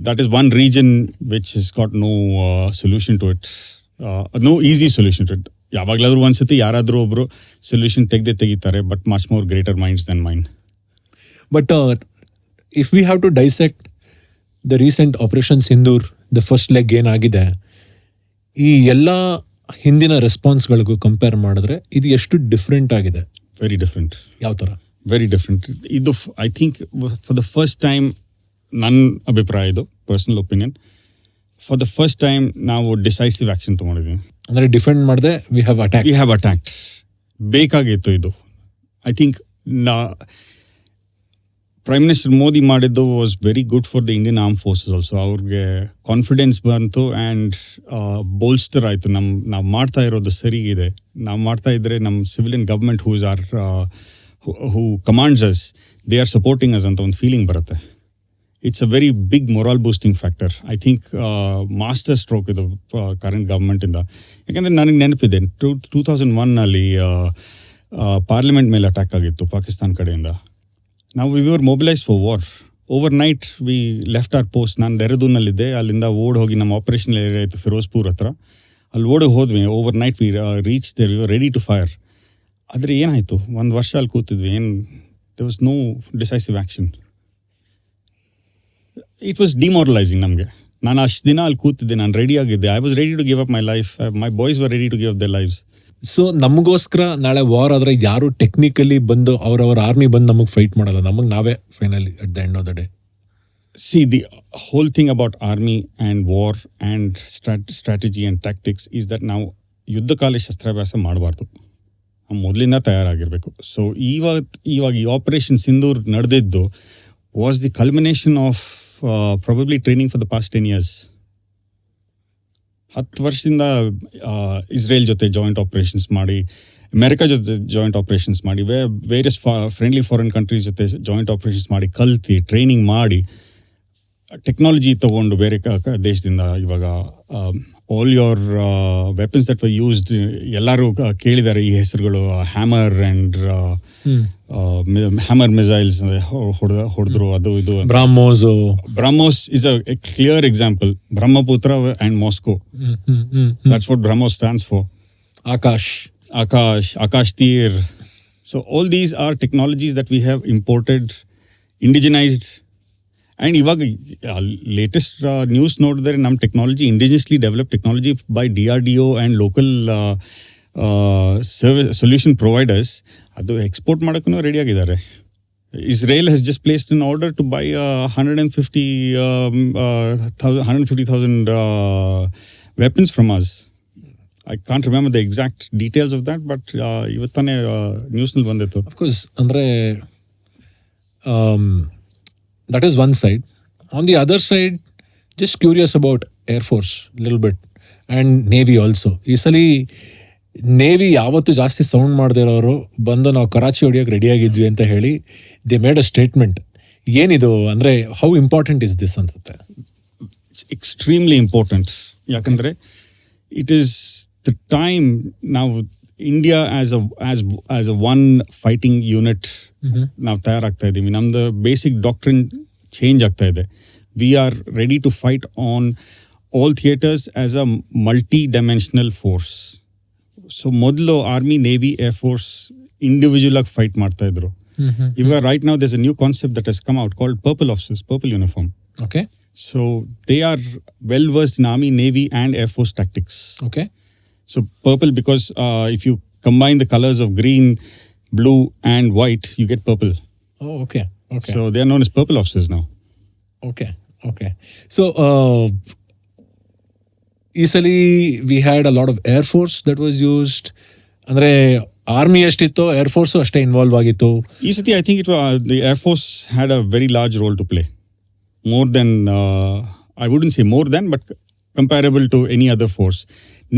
that is one region which has got no solution to it, no easy solution to it. ಯಾವಾಗಲಾದ್ರೂ ಒಂದ್ಸತಿ ಯಾರಾದರೂ ಒಬ್ರು ಸೊಲ್ಯೂಷನ್ ತೆಗಿತಾರೆ, but much more greater minds than mind. But if we have to dissect the recent operation Sindoor, the first leg ಏನಾಗಿದೆ, ಈ ಎಲ್ಲ ಹಿಂದಿನ ರೆಸ್ಪಾನ್ಸ್ಗಳಿಗೂ ಕಂಪೇರ್ ಮಾಡಿದ್ರೆ ಇದು ಎಷ್ಟು ಡಿಫ್ರೆಂಟ್ ಆಗಿದೆ? Very different. ಯಾವ ಥರ? Very different. ಇದು I think for the first time, ನನ್ನ ಅಭಿಪ್ರಾಯ ಇದು, personal opinion, for the first time ನಾವು ಡಿಸೈಸಿವ್ ಆ್ಯಕ್ಷನ್ ತೊಗೊಂಡಿದ್ದೀವಿ. ಅಂದರೆ ಡಿಫೆಂಡ್ ಮಾಡಿದೆ, ವಿ ಹ್ಯಾವ್ ಅಟ್ಯಾಕ್ಟ್. ಬೇಕಾಗಿತ್ತು ಇದು. I think prime minister Modi ಮಾಡಿದ್ದು was very good for the Indian arm forces also. ಅವ್ರಿಗೆ ಕಾನ್ಫಿಡೆನ್ಸ್ ಬಂತು ಆ್ಯಂಡ್ ಬೋಲ್ಸ್ಟರ್ ಆಯಿತು. ನಾವು ಮಾಡ್ತಾ ಇರೋದು ಸರಿ ಇದೆ, ನಾವು ಮಾಡ್ತಾ ಇದ್ದರೆ ನಮ್ಮ civilian government who commands us, they are supporting us ಅಂತ ಒಂದು ಫೀಲಿಂಗ್ ಬರುತ್ತೆ. It's a very big morale boosting factor. I think master stroke ಇದು ಕರೆಂಟ್ ಗವರ್ಮೆಂಟಿಂದ. ಯಾಕೆಂದರೆ ನನಗೆ ನೆನಪಿದೆ 2001 ಪಾರ್ಲಿಮೆಂಟ್ ಮೇಲೆ ಅಟ್ಯಾಕ್ ಆಗಿತ್ತು ಪಾಕಿಸ್ತಾನ್ ಕಡೆಯಿಂದ. ನಾವು we were mobilise for war. Overnight we left our post. ನಾನು ಡೆಹ್ರಾಡೂನಲ್ಲಿದ್ದೆ, ಅಲ್ಲಿಂದ ಹೋಗಿ ನಮ್ಮ ಆಪರೇಷನ್ ಏರಿಯಾ ಇತ್ತು ಫಿರೋಜ್ಪುರ್ ಹತ್ರ, ಅಲ್ಲಿ ಹೋದ್ವಿ. Overnight we reach there, we were ready to fire. ಆದರೆ ಏನಾಯಿತು, 1 ವರ್ಷ ಅಲ್ಲಿ ಕೂತಿದ್ವಿ, there was no decisive action. It was demoralising ನಮಗೆ. ನಾನು ಅಷ್ಟು ದಿನ ಅಲ್ಲಿ ಕೂತಿದ್ದೆ, ನಾನು ರೆಡಿ ಆಗಿದ್ದೆ. I was ready to give up my life. My boys were ready to give up their lives. So ನಮಗೋಸ್ಕರ ನಾಳೆ ವಾರ್ ಆದರೆ ಯಾರು ಟೆಕ್ನಿಕಲಿ ಬಂದು ಅವರವರ ಆರ್ಮಿ ಬಂದು ನಮಗೆ ಫೈಟ್ ಮಾಡಲ್ಲ, ನಮಗೆ ನಾವೇ finally at the end of the day. See, the whole thing about army and war and strategy and tactics is that ನಾವು ಯುದ್ಧಕಾಲ ಶಸ್ತ್ರಾಭ್ಯಾಸ ಮಾಡಬಾರ್ದು, ಮೊದಲಿಂದ ತಯಾರಾಗಿರಬೇಕು. ಸೊ ಇವಾಗ ಈ ಆಪರೇಷನ್ ಸಿಂಧೂರ್ ನಡೆದಿದ್ದು was the culmination of probably training for the past 10 years. 10 ವರ್ಷದಿಂದ ಇಸ್ರೇಲ್ ಜೊತೆ ಜಾಯಿಂಟ್ ಆಪರೇಷನ್ಸ್ ಮಾಡಿ, ಅಮೆರಿಕಾ ಜೊತೆ ಜಾಯಿಂಟ್ ಆಪರೇಷನ್ಸ್ ಮಾಡಿ, ವೇರಿಯಸ್ ಫ್ರೆಂಡ್ಲಿ ಫಾರಿನ್ ಕಂಟ್ರೀಸ್ ಜೊತೆ ಜಾಯಿಂಟ್ ಆಪರೇಷನ್ಸ್ ಮಾಡಿ, ಕಲ್ತು ಟ್ರೈನಿಂಗ್ ಮಾಡಿ, ಟೆಕ್ನಾಲಜಿ ತೊಗೊಂಡು ಬೇರೆ ದೇಶದಿಂದ ಇವಾಗ all your weapons that were used, ಎಲ್ಲರೂ ಕೇಳಿದ್ದಾರೆ ಈ ಹೆಸರುಗಳು. ಹ್ಯಾಮರ್ ಆ್ಯಂಡ್ ಹ್ಯಾಮರ್ ಮಿಸೈಲ್ಸ್ ಹೊಡೆದ್ರು, ಅದು ಇದು. BrahMos is a clear example. Brahmaputra and Moscow, that's what BrahMos stands for. Akash Teer. So all these are technologies that we have imported, indigenised. And ಇವಾಗ ಲೇಟೆಸ್ಟ್ ನ್ಯೂಸ್ ನೋಡಿದ್ರೆ ನಮ್ಮ technology, indigenously develop technology by DRDO and local solution providers, ಅದು ಎಕ್ಸ್ಪೋರ್ಟ್ ಮಾಡೋಕ್ಕೂ ರೆಡಿ ಆಗಿದ್ದಾರೆ. Israel has just placed in order to buy 150,000 weapons from us. I can't remember the exact details of that, but ಇವತ್ತಾನೆ ನ್ಯೂಸ್ನಲ್ಲಿ ಬಂದಿತ್ತು. ಅಫ್ಕೋರ್ಸ್, ಅಂದರೆ That is one side. On the other side, just curious about Air Force a little bit and Navy also. ಈ ಸಲ ನೇವಿ ಯಾವತ್ತು ಜಾಸ್ತಿ ಸೌಂಡ್ ಮಾಡದೇ ಇರೋರು ಬಂದು ನಾವು ಕರಾಚಿ ಹೊಡಿಯೋಕೆ ರೆಡಿಯಾಗಿದ್ವಿ ಅಂತ ಹೇಳಿ ದೇ ಮೇಡ್ ಅ ಸ್ಟೇಟ್ಮೆಂಟ್. ಏನಿದು ಅಂದರೆ ಹೌ ಇಂಪಾರ್ಟೆಂಟ್ ಇಸ್ ದಿಸ್ ಅನ್ಸುತ್ತೆ? It's extremely important. ಯಾಕಂದರೆ ಇಟ್ ಈಸ್ ದ ಟೈಮ್ ನಾವು India as a one fighting unit ನಾವು ತಯಾರಾಗ್ತಾ ಇದ್ದೀವಿ. ನಮ್ದು ಬೇಸಿಕ್ ಡಾಕ್ಟ್ರಿನ್ ಚೇಂಜ್ ಆಗ್ತಾ ಇದೆ. We are ready to fight on all theatres as a multi dimensional force. So ಮೊದಲು army, navy, air force individual ಆಗಿ ಫೈಟ್ ಮಾಡ್ತಾ ಇದ್ರು. ಇವಾಗ right now there's a new concept that has come out called purple officers, purple uniform. Okay. So they are well versed in army, navy and air force tactics. Okay. So purple because if you combine the colors of green, blue and white, you get purple. Oh, okay. Okay. So they are known as purple officers now. Okay. Okay. So easily we had a lot of Air Force that was used. Andre army ಎಷ್ಟಿತ್ತು, Air Force ಅಷ್ಟೇ ಇನ್ವಾಲ್ವ್ ಆಗಿತ್ತು. ಈ ಸತಿ I think the Air Force had a very large role to play. More than, I wouldn't say more than, but comparable to any other force.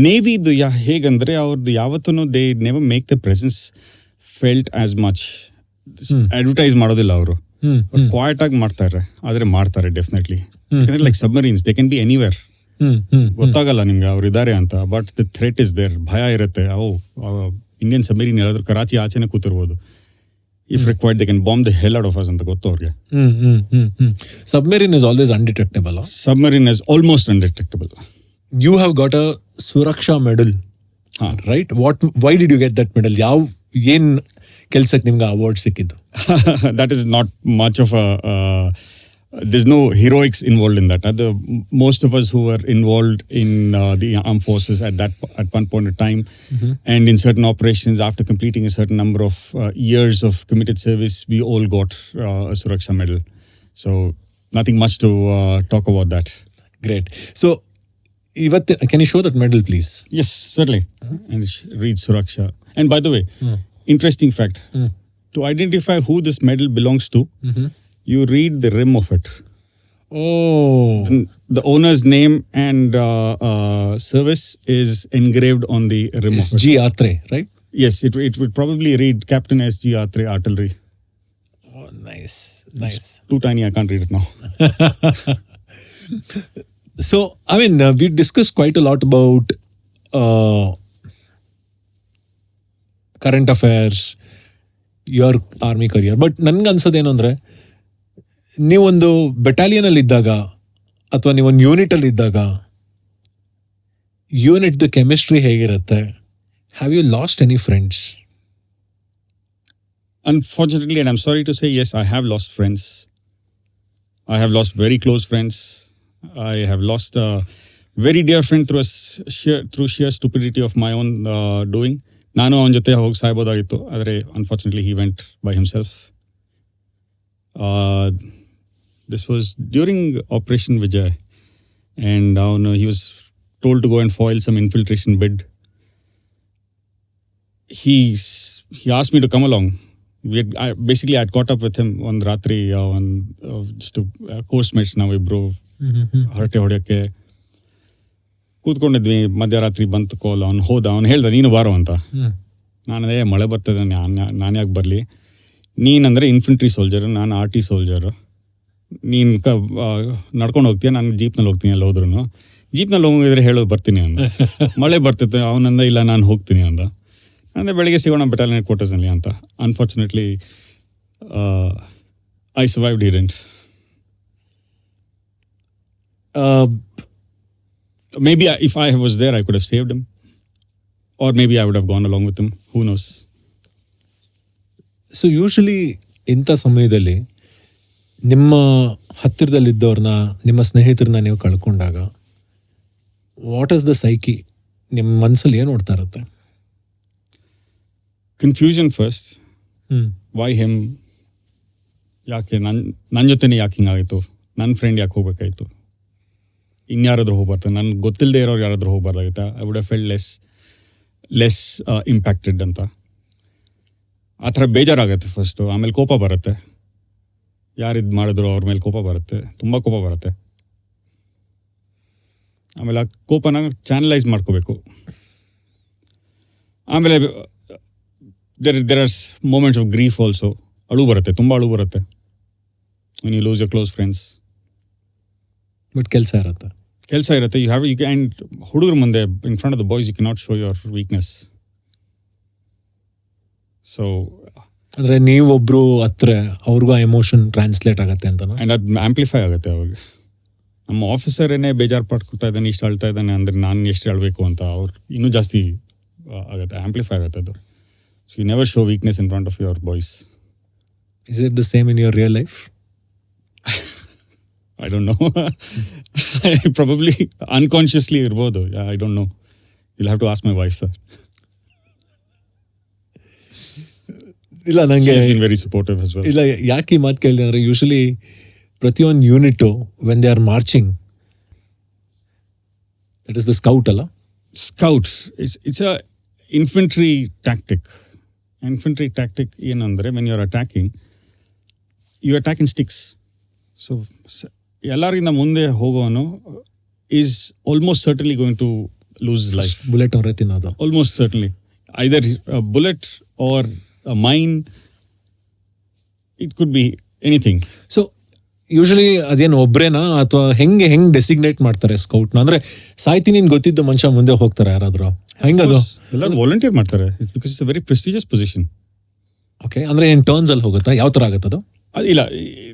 ನೇವಿದು ಹೇಗಂದರೆ ಅವ್ರದ್ದು ಯಾವತ್ತೂ they never make the presence felt as much. Advertise ಮಾಡೋದಿಲ್ಲ ಅವರು, ಕ್ವಾಯ್ಟ್ ಆಗಿ ಮಾಡ್ತಾರೆ. ಆದರೆ ಮಾಡ್ತಾರೆ ಡೆಫಿನೆಟ್ಲಿ. ಯಾಕಂದ್ರೆ like submarines, they can be anywhere. ಗೊತ್ತಾಗಲ್ಲ ನಿಮ್ಗೆ ಅವ್ರು ಇದ್ದಾರೆ ಅಂತ, but the threat is there. ಭಯ ಇರುತ್ತೆ. ಇಂಡಿಯನ್ ಸಬ್ಮರೀನ್ ಯಾರಾದ್ರೂ ಕರಾಚಿ ಆಚೆನೆ ಕೂತಿರ್ಬೋದು. If required they can bomb the hell out of us ಅಂತ ಗೊತ್ತು ಅವ್ರಿಗೆ. Submarine is always undetectable. Submarine is almost undetectable. You have got a Suraksha medal, right? Why did you get that medal? ಏನ್ ಕೆಲ್ಸಕ್ಕೆ ನಿಮ್ಗೆ ಅವಾರ್ಡ್ ಸಿಕ್ಕಿದ್ದು? That is not much of a there's no heroics involved in that. Most of us who were involved in the armed forces at one point in time, and in certain operations, after completing a certain number of years of committed service, we all got a Suraksha medal. So nothing much to talk about that. Great. So can you show that medal, please? Yes, certainly. And it reads Suraksha. And by the way, interesting fact, to identify who this medal belongs to, you read the rim of it. Oh. The owner's name and service is engraved on the rim of it. S.G. Atre, right? Yes, it would probably read Captain S.G. Atre, Artillery. Oh, nice. Nice. It's too tiny, I can't read it now. So, I mean, we discussed quite a lot about current affairs, your army career. But ನನಗೆ ಅನ್ಸೋದೇನು ಅಂದರೆ, ನೀವೊಂದು ಬೆಟಾಲಿಯನಲ್ಲಿ ಇದ್ದಾಗ ಅಥವಾ ನೀವೊಂದು ಯೂನಿಟಲ್ಲಿ ಇದ್ದಾಗ ಯೂನಿಟ್ದು ಕೆಮಿಸ್ಟ್ರಿ ಹೇಗಿರುತ್ತೆ? Have you lost any friends? Unfortunately, and I'm sorry to say, yes, I have lost friends. I have lost very close friends. I have lost a very dear friend through sheer stupidity of my own doing. ನಾನು ಅವನ ಜೊತೆ ಹೋಗಿ ಸಾಯ್ಬೋದಾಗಿತ್ತು, ಆದರೆ unfortunately he went by himself. This was during Operation Vijay, and he was told to go and foil some infiltration bid. He asked me to come along. I had caught up with him on Ratri, just to course mates ನಾವು ಇಬ್ರು ಹರಟೆ ಹೊಡೆಯೋಕ್ಕೆ ಕೂತ್ಕೊಂಡಿದ್ವಿ. ಮಧ್ಯರಾತ್ರಿ ಬಂತು ಕಾಲ್. ಅವ್ನು ಹೇಳ್ದ ನೀನು ಬಾರೋ ಅಂತ. ನಾನು ಮಳೆ ಬರ್ತದೆ, ನಾನು ಯಾಕೆ ಬರಲಿ, ನೀನಂದರೆ ಇನ್ಫಂಟ್ರಿ ಸೋಲ್ಜರು, ನಾನು RT ಸೋಲ್ಜರು, ನೀನು ನಡ್ಕೊಂಡು ಹೋಗ್ತೀಯ, ನಾನು ಜೀಪ್ನಲ್ಲಿ ಹೋಗ್ತೀನಿ ಎಲ್ಲ ಹೋದ್ರೂ. ಜೀಪ್ನಲ್ಲಿ ಹೋಗಿದ್ರೆ ಹೇಳೋದು ಬರ್ತೀನಿ ಅಂದ. ಮಳೆ ಬರ್ತಿತ್ತು, ಅವನಂದ ಇಲ್ಲ ನಾನು ಹೋಗ್ತೀನಿ ಅಂದ. ಅಂದರೆ ಬೆಳಗ್ಗೆ ಸಿಗೋಣ ಬೆಟಾಲಿಯನ್ ಕ್ವಾರ್ಟರ್ಸ್ನಲ್ಲಿ ಅಂತ. Unfortunately I survived. He didn't. Maybe if I was there, I could have saved him. Or maybe I would have gone along with him. Who knows? So usually ಇಂಥ ಸಮಯದಲ್ಲಿ ನಿಮ್ಮ ಹತ್ತಿರದಲ್ಲಿದ್ದವ್ರನ್ನ, ನಿಮ್ಮ ಸ್ನೇಹಿತರನ್ನ ನೀವು ಕಳ್ಕೊಂಡಾಗ ವಾಟ್ ಇಸ್ ದ ಸೈಕಿ? ನಿಮ್ಮ ಮನಸ್ಸಲ್ಲಿ ಏನು ಓಡ್ತಾ ಇರುತ್ತೆ? Confusion first. Why him? ಯಾಕೆ ನನ್ನ ಜೊತೆನೇ ಯಾಕೆ ಹಿಂಗಾಗಿತ್ತು? ನನ್ನ ಫ್ರೆಂಡ್ ಯಾಕೆ ಹೋಗ್ಬೇಕಾಯ್ತು? ಇನ್ಯಾರಾದ್ರೂ ಹೋಗ್ಬಾರ್ದು, ನನ್ಗೆ ಗೊತ್ತಿಲ್ಲದೆ ಇರೋರು ಯಾರಾದ್ರೂ ಹೋಗ್ಬಾರ್ದಾಗಿತ್ತಾ? I would have felt less impacted ಅಂತ. ಆ ಥರ ಬೇಜಾರಾಗುತ್ತೆ ಫಸ್ಟು. ಆಮೇಲೆ ಕೋಪ ಬರುತ್ತೆ. ಯಾರು ಇದು ಮಾಡಿದ್ರು ಅವ್ರ ಮೇಲೆ ಕೋಪ ಬರುತ್ತೆ, ತುಂಬ ಕೋಪ ಬರುತ್ತೆ. ಆಮೇಲೆ ಆ ಕೋಪನ ಚಾನಲೈಸ್ ಮಾಡ್ಕೋಬೇಕು. ಆಮೇಲೆ there are moments of grief also. ಅಳು ಬರುತ್ತೆ, ತುಂಬ ಅಳು ಬರುತ್ತೆ when you lose your close friends. But ಕೆಲಸ ಇರುತ್ತೆ. ಯು ಕ್ಯಾನ್ ಹುಡುಗರ ಮುಂದೆ in front of the boys you can not show your weakness. So ಅಂದರೆ ನೀವೊಬ್ಬರು ಹತ್ರ ಅವ್ರಿಗೂ ಆ ಎಮೋಷನ್ ಟ್ರಾನ್ಸ್ಲೇಟ್ ಆಗುತ್ತೆ ಅಂತ. ಆ್ಯಂಡ್ ಅದು ಆ್ಯಂಪ್ಲಿಫೈ ಆಗುತ್ತೆ ಅವ್ರಿಗೆ. ನಮ್ಮ ಆಫೀಸರೇನೇ ಬೇಜಾರು ಪಡ್ಕೊತಾ ಇದ್ದಾನೆ, ಇಷ್ಟು ಅಳ್ತಾ ಇದ್ದಾನೆ ಅಂದರೆ ನಾನು ಎಷ್ಟು ಅಳಬೇಕು ಅಂತ ಅವ್ರು ಇನ್ನೂ ಜಾಸ್ತಿ ಆಗುತ್ತೆ, ಆ್ಯಂಪ್ಲಿಫೈ ಆಗುತ್ತೆ ಅದು. So you never show weakness in front of your boys. Is it the same in your real life? I don't know. Probably unconsciously ಇರ್ಬೋದು. I don't know. You'll have to ask my wife. ಇಲ್ಲ, ನನಗೆ She's been very supportive as well. ಇಲ್ಲ, ಯಾಕೆ ಈ ಮಾತು ಕೇಳಿದೆ ಅಂದರೆ ಯೂಶಲಿ ಪ್ರತಿಯೊಂದು unit when they are marching, that is the scout ಅಲ್ಲ? Scout. It's a infantry tactic. Infantry tactic ಏನಂದರೆ when you are attacking, you attack in sticks. So ಎಲ್ಲರಿಗಿಂತ ಮುಂದೆ ಹೋಗೋನು is almost certainly going to lose life. Bullet ಅವರೇ ತಿನ್ನೋದು. Almost certainly either bullet or mine, it could be anything. So usually ಅದೇನು ಒಬ್ರೇನಾ ಅಥವಾ ಹೆಂಗೆ ಡೆಸಿಗ್ನೇಟ್ ಮಾಡ್ತಾರೆ ಸ್ಕೌಟ್ನ? ಅಂದರೆ ಸಾಯ್ತೀನಿ ಗೊತ್ತಿದ್ದು ಮನುಷ್ಯ ಮುಂದೆ ಹೋಗ್ತಾರೆ ಯಾರಾದರೂ? ಹೆಂಗದು? ಎಲ್ಲರೂ ವಾಲಂಟಿಯರ್ ಮಾಡ್ತಾರೆ because it's a very prestigious position. Okay, ಅಂದರೆ ಏನು ಟರ್ನ್ಸಲ್ಲಿ ಹೋಗುತ್ತಾ? ಯಾವ ಥರ ಆಗುತ್ತೆ ಅದು? ಇಲ್ಲ,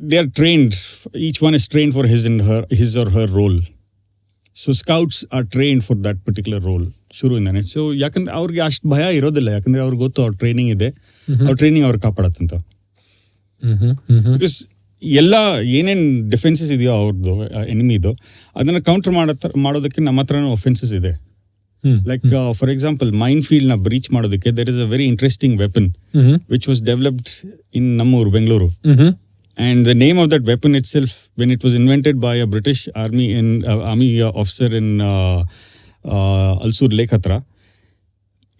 they are trained, each one is trained for his or her role. So scouts are trained for that particular role ಶುರುವಿಂದಾನೆ. ಸೊ ಯಾಕಂದ್ರೆ ಅವ್ರಿಗೆ ಅಷ್ಟು ಭಯ ಇರೋದಿಲ್ಲ, ಯಾಕಂದ್ರೆ ಅವ್ರಿಗೆ ಗೊತ್ತು ಅವ್ರ ಟ್ರೈನಿಂಗ್ ಇದೆ, ಅವ್ರ ಟ್ರೈನಿಂಗ್ ಅವ್ರು ಕಾಪಾಡತ್ತಂತ. ಬಿಕಾಸ್ ಎಲ್ಲ ಏನೇನು ಡಿಫೆನ್ಸಸ್ ಇದೆಯೋ ಅವ್ರದ್ದು ಎನಿಮಿದು, ಅದನ್ನು ಕೌಂಟರ್ ಮಾಡೋದಕ್ಕೆ ನಮ್ಮ ಹತ್ರನೂ ಒಫೆನ್ಸಸ್ ಇದೆ. ಲೈಕ್ ಫಾರ್ ಎಕ್ಸಾಂಪಲ್ ಮೈನ್ ಫೀಲ್ಡ್ನ ಬ್ರೀಚ್ ಮಾಡೋದಕ್ಕೆ there is a very interesting weapon which was developed in ನಮ್ಮೂರು Bengaluru. And the name of that weapon itself, when it was invented by a British army officer in Alsur Lake Hatra,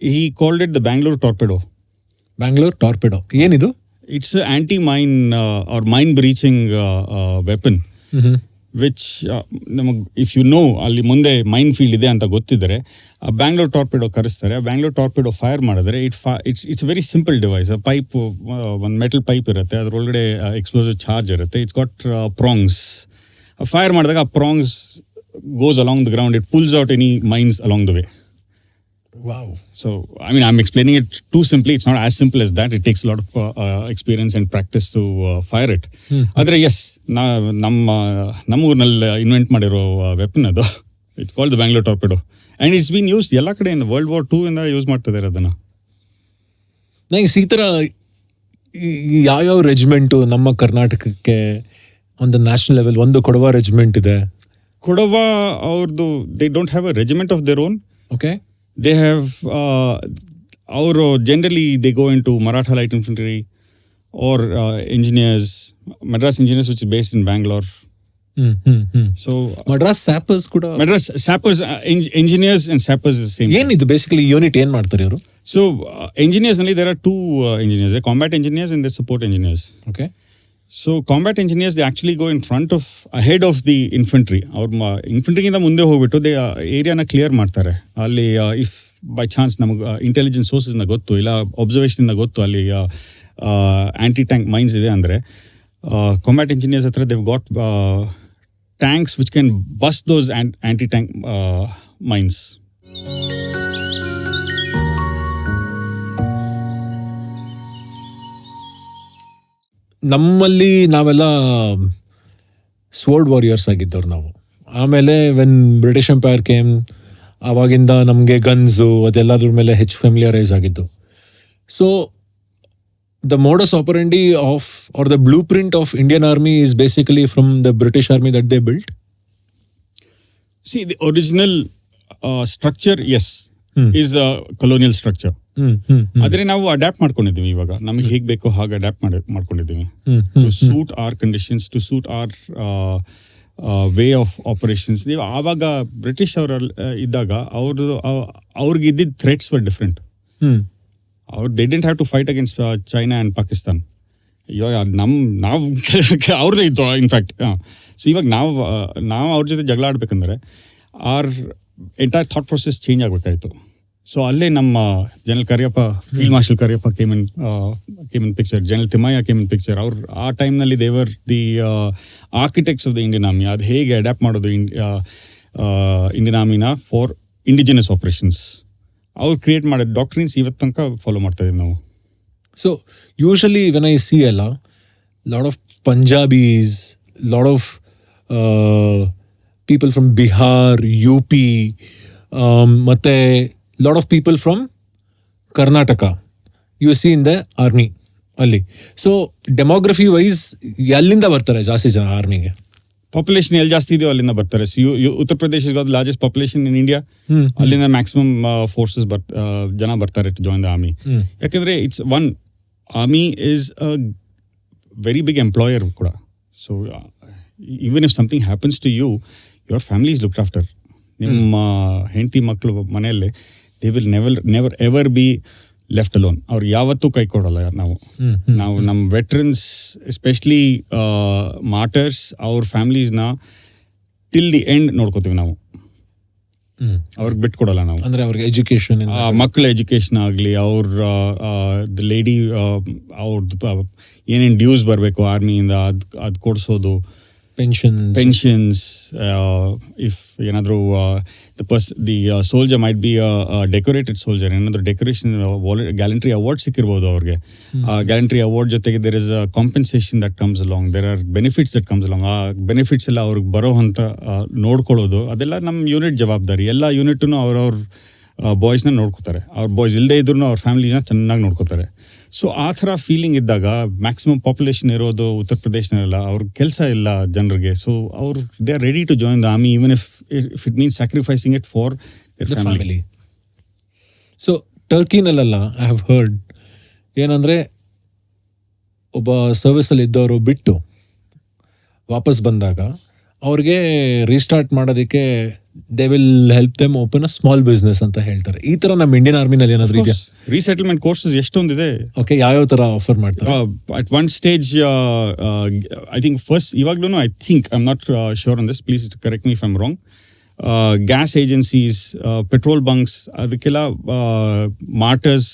he called it the Bangalore Torpedo. Bangalore Torpedo. ಏನಿದು? It's an anti-mine or mine-breaching weapon, which if you know ಅಲ್ಲಿ ಮುಂದೆ ಮೈನ್ ಫೀಲ್ಡ್ ಇದೆ ಅಂತ ಗೊತ್ತಿದ್ದರೆ ಆ ಬ್ಯಾಂಗ್ಳೂರ್ ಟಾರ್ಪೆಡೋ ಕರೆಸ್ತಾರೆ. ಆ ಬ್ಯಾಂಗ್ಳೂರ್ ಟಾರ್ಪೆಡೋ ಫೈರ್ ಮಾಡಿದ್ರೆ it's very simple device. Pipe, ಒಂದು ಮೆಟಲ್ ಪೈಪ್ ಇರುತ್ತೆ, ಅದರೊಳಗಡೆ ಎಕ್ಸ್ಪ್ಲೋಸಿವ್ ಚಾರ್ಜ್ ಇರುತ್ತೆ. It's got prongs. ಫೈರ್ ಮಾಡಿದಾಗ ಆ prongs goes along the ground, it pulls out any mines along the way. Wow. So, I mean, I'm explaining it too simply. It's not as simple as that. It takes a lot of experience and practice to fire it. ಆದರೆ yes, ನಮ್ಮ ಊರಿನಲ್ಲಿ ಇನ್ವೆಂಟ್ ಮಾಡಿರೋ ವೆಪನ್ ಅದು. It's called the Bangalore torpedo and it's been used ಎಲ್ಲ ಕಡೆ. ವರ್ಲ್ಡ್ ವಾರ್ 2 ಇಂದ ಯೂಸ್ ಮಾಡ್ತಿದ್ದಾರೆ ಅದನ್ನು. ನಂಗೆ ಈ ಥರ ಯಾವ್ಯಾವ ರೆಜಿಮೆಂಟು ನಮ್ಮ ಕರ್ನಾಟಕಕ್ಕೆ ಒಂದು ನ್ಯಾಷನಲ್ ಲೆವೆಲ್, ಒಂದು ಕೊಡವ ರೆಜಿಮೆಂಟ್ ಇದೆ. ಕೊಡವ ಅವ್ರದ್ದು they don't have a regiment of their own. Okay. They have ಅವರು generally they go into Maratha light infantry or engineers, Madras engineers, which is based in Bangalore. So Madras sappers ಕೂಡ. Madras sappers, engineers and sappers is the same. ಏನಿದು ಬೇಸಿಕಲಿ ಯೂನಿಟ್ ಏನು ಮಾಡ್ತಾರೆ ಇವರು? So engineers only, there are two engineers, the combat engineers and the support engineers. Okay. So combat engineers, they actually go in front of, ahead of the infantry. ಅವ್ರ ಇನ್ಫಂಟ್ರಿಗಿಂತ ಮುಂದೆ ಹೋಗ್ಬಿಟ್ಟು ದೇ ಏರಿಯಾನ ಕ್ಲಿಯರ್ ಮಾಡ್ತಾರೆ. ಅಲ್ಲಿ ಇಫ್ ಬೈ ಚಾನ್ಸ್ ನಮಗೆ ಇಂಟೆಲಿಜೆನ್ಸ್ ಸೋರ್ಸಸ್ನ ಗೊತ್ತು, ಇಲ್ಲ ಅಬ್ಸರ್ವೇಷನಿಂದ ಗೊತ್ತು ಅಲ್ಲಿ ಆ್ಯಂಟಿ ಟ್ಯಾಂಕ್ ಮೈನ್ಸ್ ಇದೆ ಅಂದರೆ, combat engineers ಹತ್ರ they've got tanks which can bust those anti-tank mines. ನಮ್ಮಲ್ಲಿ ನಾವೆಲ್ಲ ಸ್ವೋರ್ಡ್ ವಾರಿಯರ್ಸ್ ಆಗಿದ್ದವ್ರು ನಾವು. ಆಮೇಲೆ ವೆನ್ ಬ್ರಿಟಿಷ್ ಎಂಪೈರ್ ಕೇಮ್, ಆವಾಗಿಂದ ನಮಗೆ ಗನ್ಸು ಅದೆಲ್ಲದ್ರ ಮೇಲೆ ಹೆಚ್ಚು ಫೆಮಿಲಿಯರೈಸ್ ಆಗಿದ್ದು. So the modus operandi of our the blueprint of Indian army is basically from the British army that they built. See, the original structure, yes, is a colonial structure. ಆದರೆ ನಾವು ಅಡ್ಯಾಪ್ಟ್ ಮಾಡ್ಕೊಂಡಿದ್ದೀವಿ. ಇವಾಗ ನಮಗೆ ಹೇಗೆ ಬೇಕೋ ಹಾಗೆ ಅಡ್ಯಾಪ್ಟ್ ಮಾಡ್ಕೊಂಡಿದ್ದೀವಿ to suit our conditions, to suit our way of operations. ನೀವು ಆವಾಗ ಬ್ರಿಟಿಷ್ ಅವರ ಇದ್ದಾಗ ಅವ್ರಿಗೆ ಇದ್ದಿದ್ದ threats were different. They didn't have to fight against China and Pakistan. ಇವಾಗ ನಾವು ಅವ್ರದ್ದೇ ಇತ್ತು ಇನ್ಫ್ಯಾಕ್ಟ್. ಸೊ ಇವಾಗ ನಾವು ಅವ್ರ ಜೊತೆ ಜಗಳ ಆಡ್ಬೇಕಂದ್ರೆ our entire thought process change ಆಗಬೇಕಾಯಿತು. ಸೊ ಅಲ್ಲೇ ನಮ್ಮ general Cariappa, field marshal Cariappa came in picture, general Thimayya came in picture. ಅವ್ರು ಆ ಟೈಮ್ನಲ್ಲಿ they were the architects of the Indian army. ಅದು ಹೇಗೆ ಅಡ್ಯಾಪ್ಟ್ ಮಾಡೋದು ಇಂಡಿಯನ್ ಆರ್ಮಿನ ಫಾರ್ ಇಂಡಿಜಿನಸ್ ಆಪರೇಷನ್ಸ್, ಅವ್ರು ಕ್ರಿಯೇಟ್ ಮಾಡಿದ ಡಾಕ್ಟ್ರಿನ್ಸ್ ಇವತ್ತು ತನಕ ಫಾಲೋ ಮಾಡ್ತಾ ಇದೀವಿ ನಾವು. So usually when I see a lot of Punjabis, lot of people from Bihar, UP, ಮತ್ತೆ lot of people from Karnataka you see in the army ಅಲ್ಲಿ. So demography wise ಎಲ್ಲಿಂದ ಬರ್ತಾರೆ ಜಾಸ್ತಿ ಜನ ಆರ್ಮಿಗೆ? ಪಾಪ್ಯುಲೇಷನ್ ಎಲ್ಲಿ ಜಾಸ್ತಿ ಇದೆಯೋ ಅಲ್ಲಿಂದ ಬರ್ತಾರೆ. Uttar Pradesh is the largest population in India. ಅಲ್ಲಿಂದ ಮ್ಯಾಕ್ಸಿಮಮ್ ಫೋರ್ಸಸ್ ಜನ ಬರ್ತಾರೆ ಟು ಜಾಯಿನ್ ದ ಆರ್ಮಿ. ಯಾಕಂದ್ರೆ it's one, army is a very big employer ಕೂಡ. So even if something happens to you, your family is looked after. ನಿಮ್ಮ ಹೆಂಡತಿ ಮಕ್ಕಳು ಮನೆಯಲ್ಲೇ they will never ever be left alone. ಅವ್ರು ಯಾವತ್ತೂ ಕೈ ಕೊಡೋಲ್ಲ. ನಾವು ನಮ್ಮ ವೆಟ್ರನ್ಸ್ ಎಸ್ಪೆಷಲಿ ಮಾರ್ಟರ್ಸ್, ಅವ್ರ ಫ್ಯಾಮಿಲೀಸ್ನ ಟಿಲ್ ದಿ ಎಂಡ್ ನೋಡ್ಕೋತೀವಿ ನಾವು. ಅವ್ರಿಗೆ ಬಿಟ್ಕೊಡಲ್ಲ ನಾವು. ಅಂದರೆ ಅವ್ರಿಗೆ ಎಜುಕೇಷನ್, ಮಕ್ಕಳ ಎಜುಕೇಷನ್ ಆಗಲಿ, ಅವ್ರ ಲೇಡಿ ಅವ್ರದ್ದು ಏನೇನು ಡ್ಯೂಸ್ ಬರಬೇಕು ಆರ್ಮಿಯಿಂದ ಅದು ಕೊಡಿಸೋದು, ಪೆನ್ಷನ್ಸ್. ಇಫ್ ಏನಾದರೂ the soldier might be decorated soldier, ಏನಾದರೂ ಡೆಕೋರೇಷನ್ ಗ್ಯಾಲಂಟ್ರಿ ಅವಾರ್ಡ್ ಸಿಕ್ಕಿರ್ಬೋದು ಅವ್ರಿಗೆ. ಗ್ಯಾಲಂಟ್ರಿ ಅವಾರ್ಡ್ ಜೊತೆಗೆ there is a compensation that comes along, there are benefits that comes along. ಆ ಬೆನಿಫಿಟ್ಸ್ ಎಲ್ಲ ಅವ್ರಿಗೆ ಬರೋ ಅಂತ ನೋಡ್ಕೊಳ್ಳೋದು, ಅದೆಲ್ಲ ನಮ್ಮ ಯೂನಿಟ್ ಜವಾಬ್ದಾರಿ. ಎಲ್ಲ ಯೂನಿಟನ್ನು ಅವ್ರವ್ರ ಬಾಯ್ಸ್ನ ನೋಡ್ಕೋತಾರೆ. ಅವ್ರ ಬಾಯ್ಸ್ ಇಲ್ಲದೆ ಇದ್ರೂ ಅವ್ರ ಫ್ಯಾಮಿಲಿನ ಚೆನ್ನಾಗಿ ನೋಡ್ಕೋತಾರೆ. ಸೊ ಆ ಥರ ಫೀಲಿಂಗ್ ಇದ್ದಾಗ ಮ್ಯಾಕ್ಸಿಮಮ್ ಪಾಪ್ಯುಲೇಷನ್ ಇರೋದು ಉತ್ತರ ಪ್ರದೇಶನೆಲ್ಲ, ಅವ್ರ ಕೆಲಸ ಇಲ್ಲ ಜನರಿಗೆ. ಸೊ ಅವ್ರು they are ready to join the army even if it means sacrificing it for their family. So ಟರ್ಕಿನಲ್ಲೆಲ್ಲ ಐ ಹ್ಯಾವ್ ಹರ್ಡ್ ಏನಂದರೆ, ಒಬ್ಬ ಸರ್ವಿಸಲ್ಲಿ ಇದ್ದವರು ಬಿಟ್ಟು ವಾಪಸ್ ಬಂದಾಗ ಅವ್ರಿಗೆ ರೀಸ್ಟಾರ್ಟ್ ಮಾಡೋದಕ್ಕೆ they will help them open a small business ಅಂತ ಹೇಳ್ತಾರೆ. ಈ ಥರ ನಮ್ಮ ಇಂಡಿಯನ್ ಆರ್ಮಿನಲ್ಲಿ ಏನಾದರೂ ಇದೆಯಾ? Resettlement courses ಎಷ್ಟೊಂದಿದೆ. ಓಕೆ, ಯಾವ್ಯಾವ ಥರ ಆಫರ್ ಮಾಡ್ತಾರೆ? At one stage I think first, ಇವಾಗ್ಲೂ I think, I am not sure on this, please correct me if I am wrong. Gas agencies, petrol bunks, ಅದಕ್ಕೆಲ್ಲ martyrs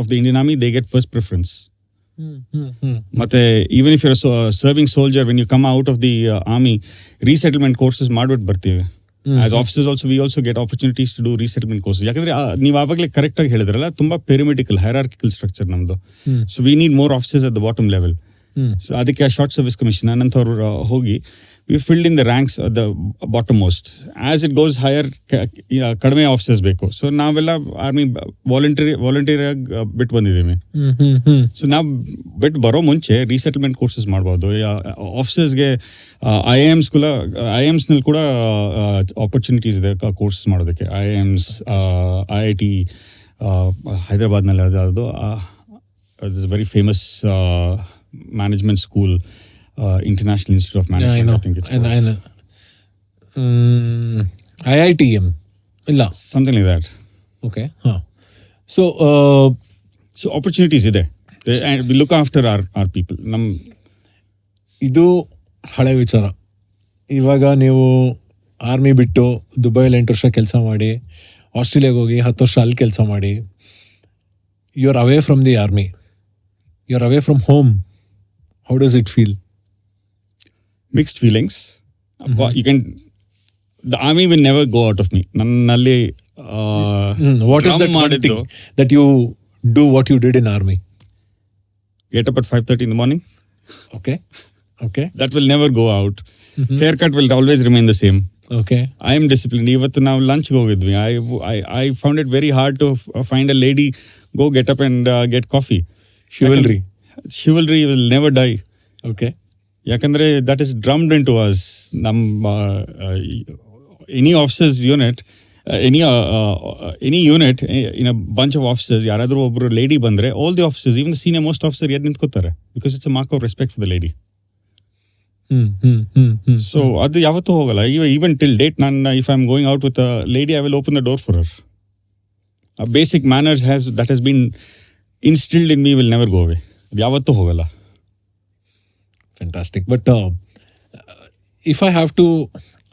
of the Indian army they get first preference. ಮತ್ತೆ even if you're serving soldier, when you come out of the army, resettlement courses ಮಾಡ್ಬಿಟ್ಟು ಬರ್ತೀವಿ. As officers also we also get opportunities to do resettlement courses. ಯಾಕಂದ್ರೆ ನೀವು ಆವಾಗಲೇ ಕರೆಕ್ಟಾಗಿ ಹೇಳಿದ್ರಲ್ಲ, ತುಂಬಾ ಪಿರಮಿಡಿಕಲ್ ಹೈರಾರ್ಕಿಕಲ್ ಸ್ಟ್ರಕ್ಚರ್ ನಮ್ದು. So we need more officers at the bottom level. So ಅದಕ್ಕೆ ಆ ಶಾರ್ಟ್ ಸರ್ವಿಸ್ ಕಮಿಷನ್ ಅನ್ನಂಥವ್ರು ಹೋಗಿ we filled in the ranks the bottom most. As it goes higher ಕಡಿಮೆ ಆಫೀಸರ್ಸ್ ಬೇಕು. ಸೊ ನಾವೆಲ್ಲ ಆರ್ಮಿ ವಾಲಂಟಿಯರಾಗಿ ಬಿಟ್ಟು ಬಂದಿದ್ದೀವಿ. ಸೊ ನಾವು ಬಿಟ್ಟು ಬರೋ ಮುಂಚೆ ರೀಸೆಟಲ್ಮೆಂಟ್ ಕೋರ್ಸಸ್ ಮಾಡ್ಬೋದು. ಆಫೀಸರ್ಸ್ಗೆ IIMsನಲ್ಲಿ ಕೂಡ ಆಪರ್ಚುನಿಟೀಸ್ ಇದೆ ಕೋರ್ಸಸ್ ಮಾಡೋದಕ್ಕೆ. IIMs, IIT ಹೈದರಾಬಾದ್ನಲ್ಲಿ ಅದು is very famous management school, International Institute of Management. I think it's called. IITM ಇಲ್ಲ, something like that. Okay. So opportunities ಇದೆ, and we look after our people. ಇದು ಹಳೆ ವಿಚಾರ. ಇವಾಗ ನೀವು ಆರ್ಮಿ ಬಿಟ್ಟು ದುಬೈಲಿ 8 ವರ್ಷ ಕೆಲಸ ಮಾಡಿ, ಆಸ್ಟ್ರೇಲಿಯಾಗೆ ಹೋಗಿ 10 ವರ್ಷ ಅಲ್ಲಿ ಕೆಲಸ ಮಾಡಿ, you are away from the army, you are away from home. How does it feel? Mixed feelings. You can, the army will never go out of me. Nannalli what is that one thing that you do what you did in army? Get up at 5:30 in the morning. Okay. That will never go out. Haircut will always remain the same. Okay. I am disciplined. Ivattu now lunch ಹೋಗಿದ್ವಿ. I found it very hard to find a lady go get up and get coffee. Chivalry will never die. Okay. ಯಾಕಂದರೆ that is drummed into us. ನಮ್ಮ any officers unit, any unit in a bunch of officers, ಯಾರಾದರೂ ಒಬ್ಬರು ಲೇಡಿ ಬಂದರೆ all the officers, even the senior most officer ಎದ್ದು ನಿಂತ್ಕೋತಾರೆ. Because it's a mark of respect for the lady. So ಅದು ಯಾವತ್ತೂ ಹೋಗಲ್ಲ. ಈವನ್ ಟಿಲ್ ಡೇಟ್ ನಾನು if I am going out with a lady, I will open the door for her. Basic manners that has been instilled in me will never go away. ಅದು ಯಾವತ್ತೂ ಹೋಗಲ್ಲ. Fantastic. But if I have to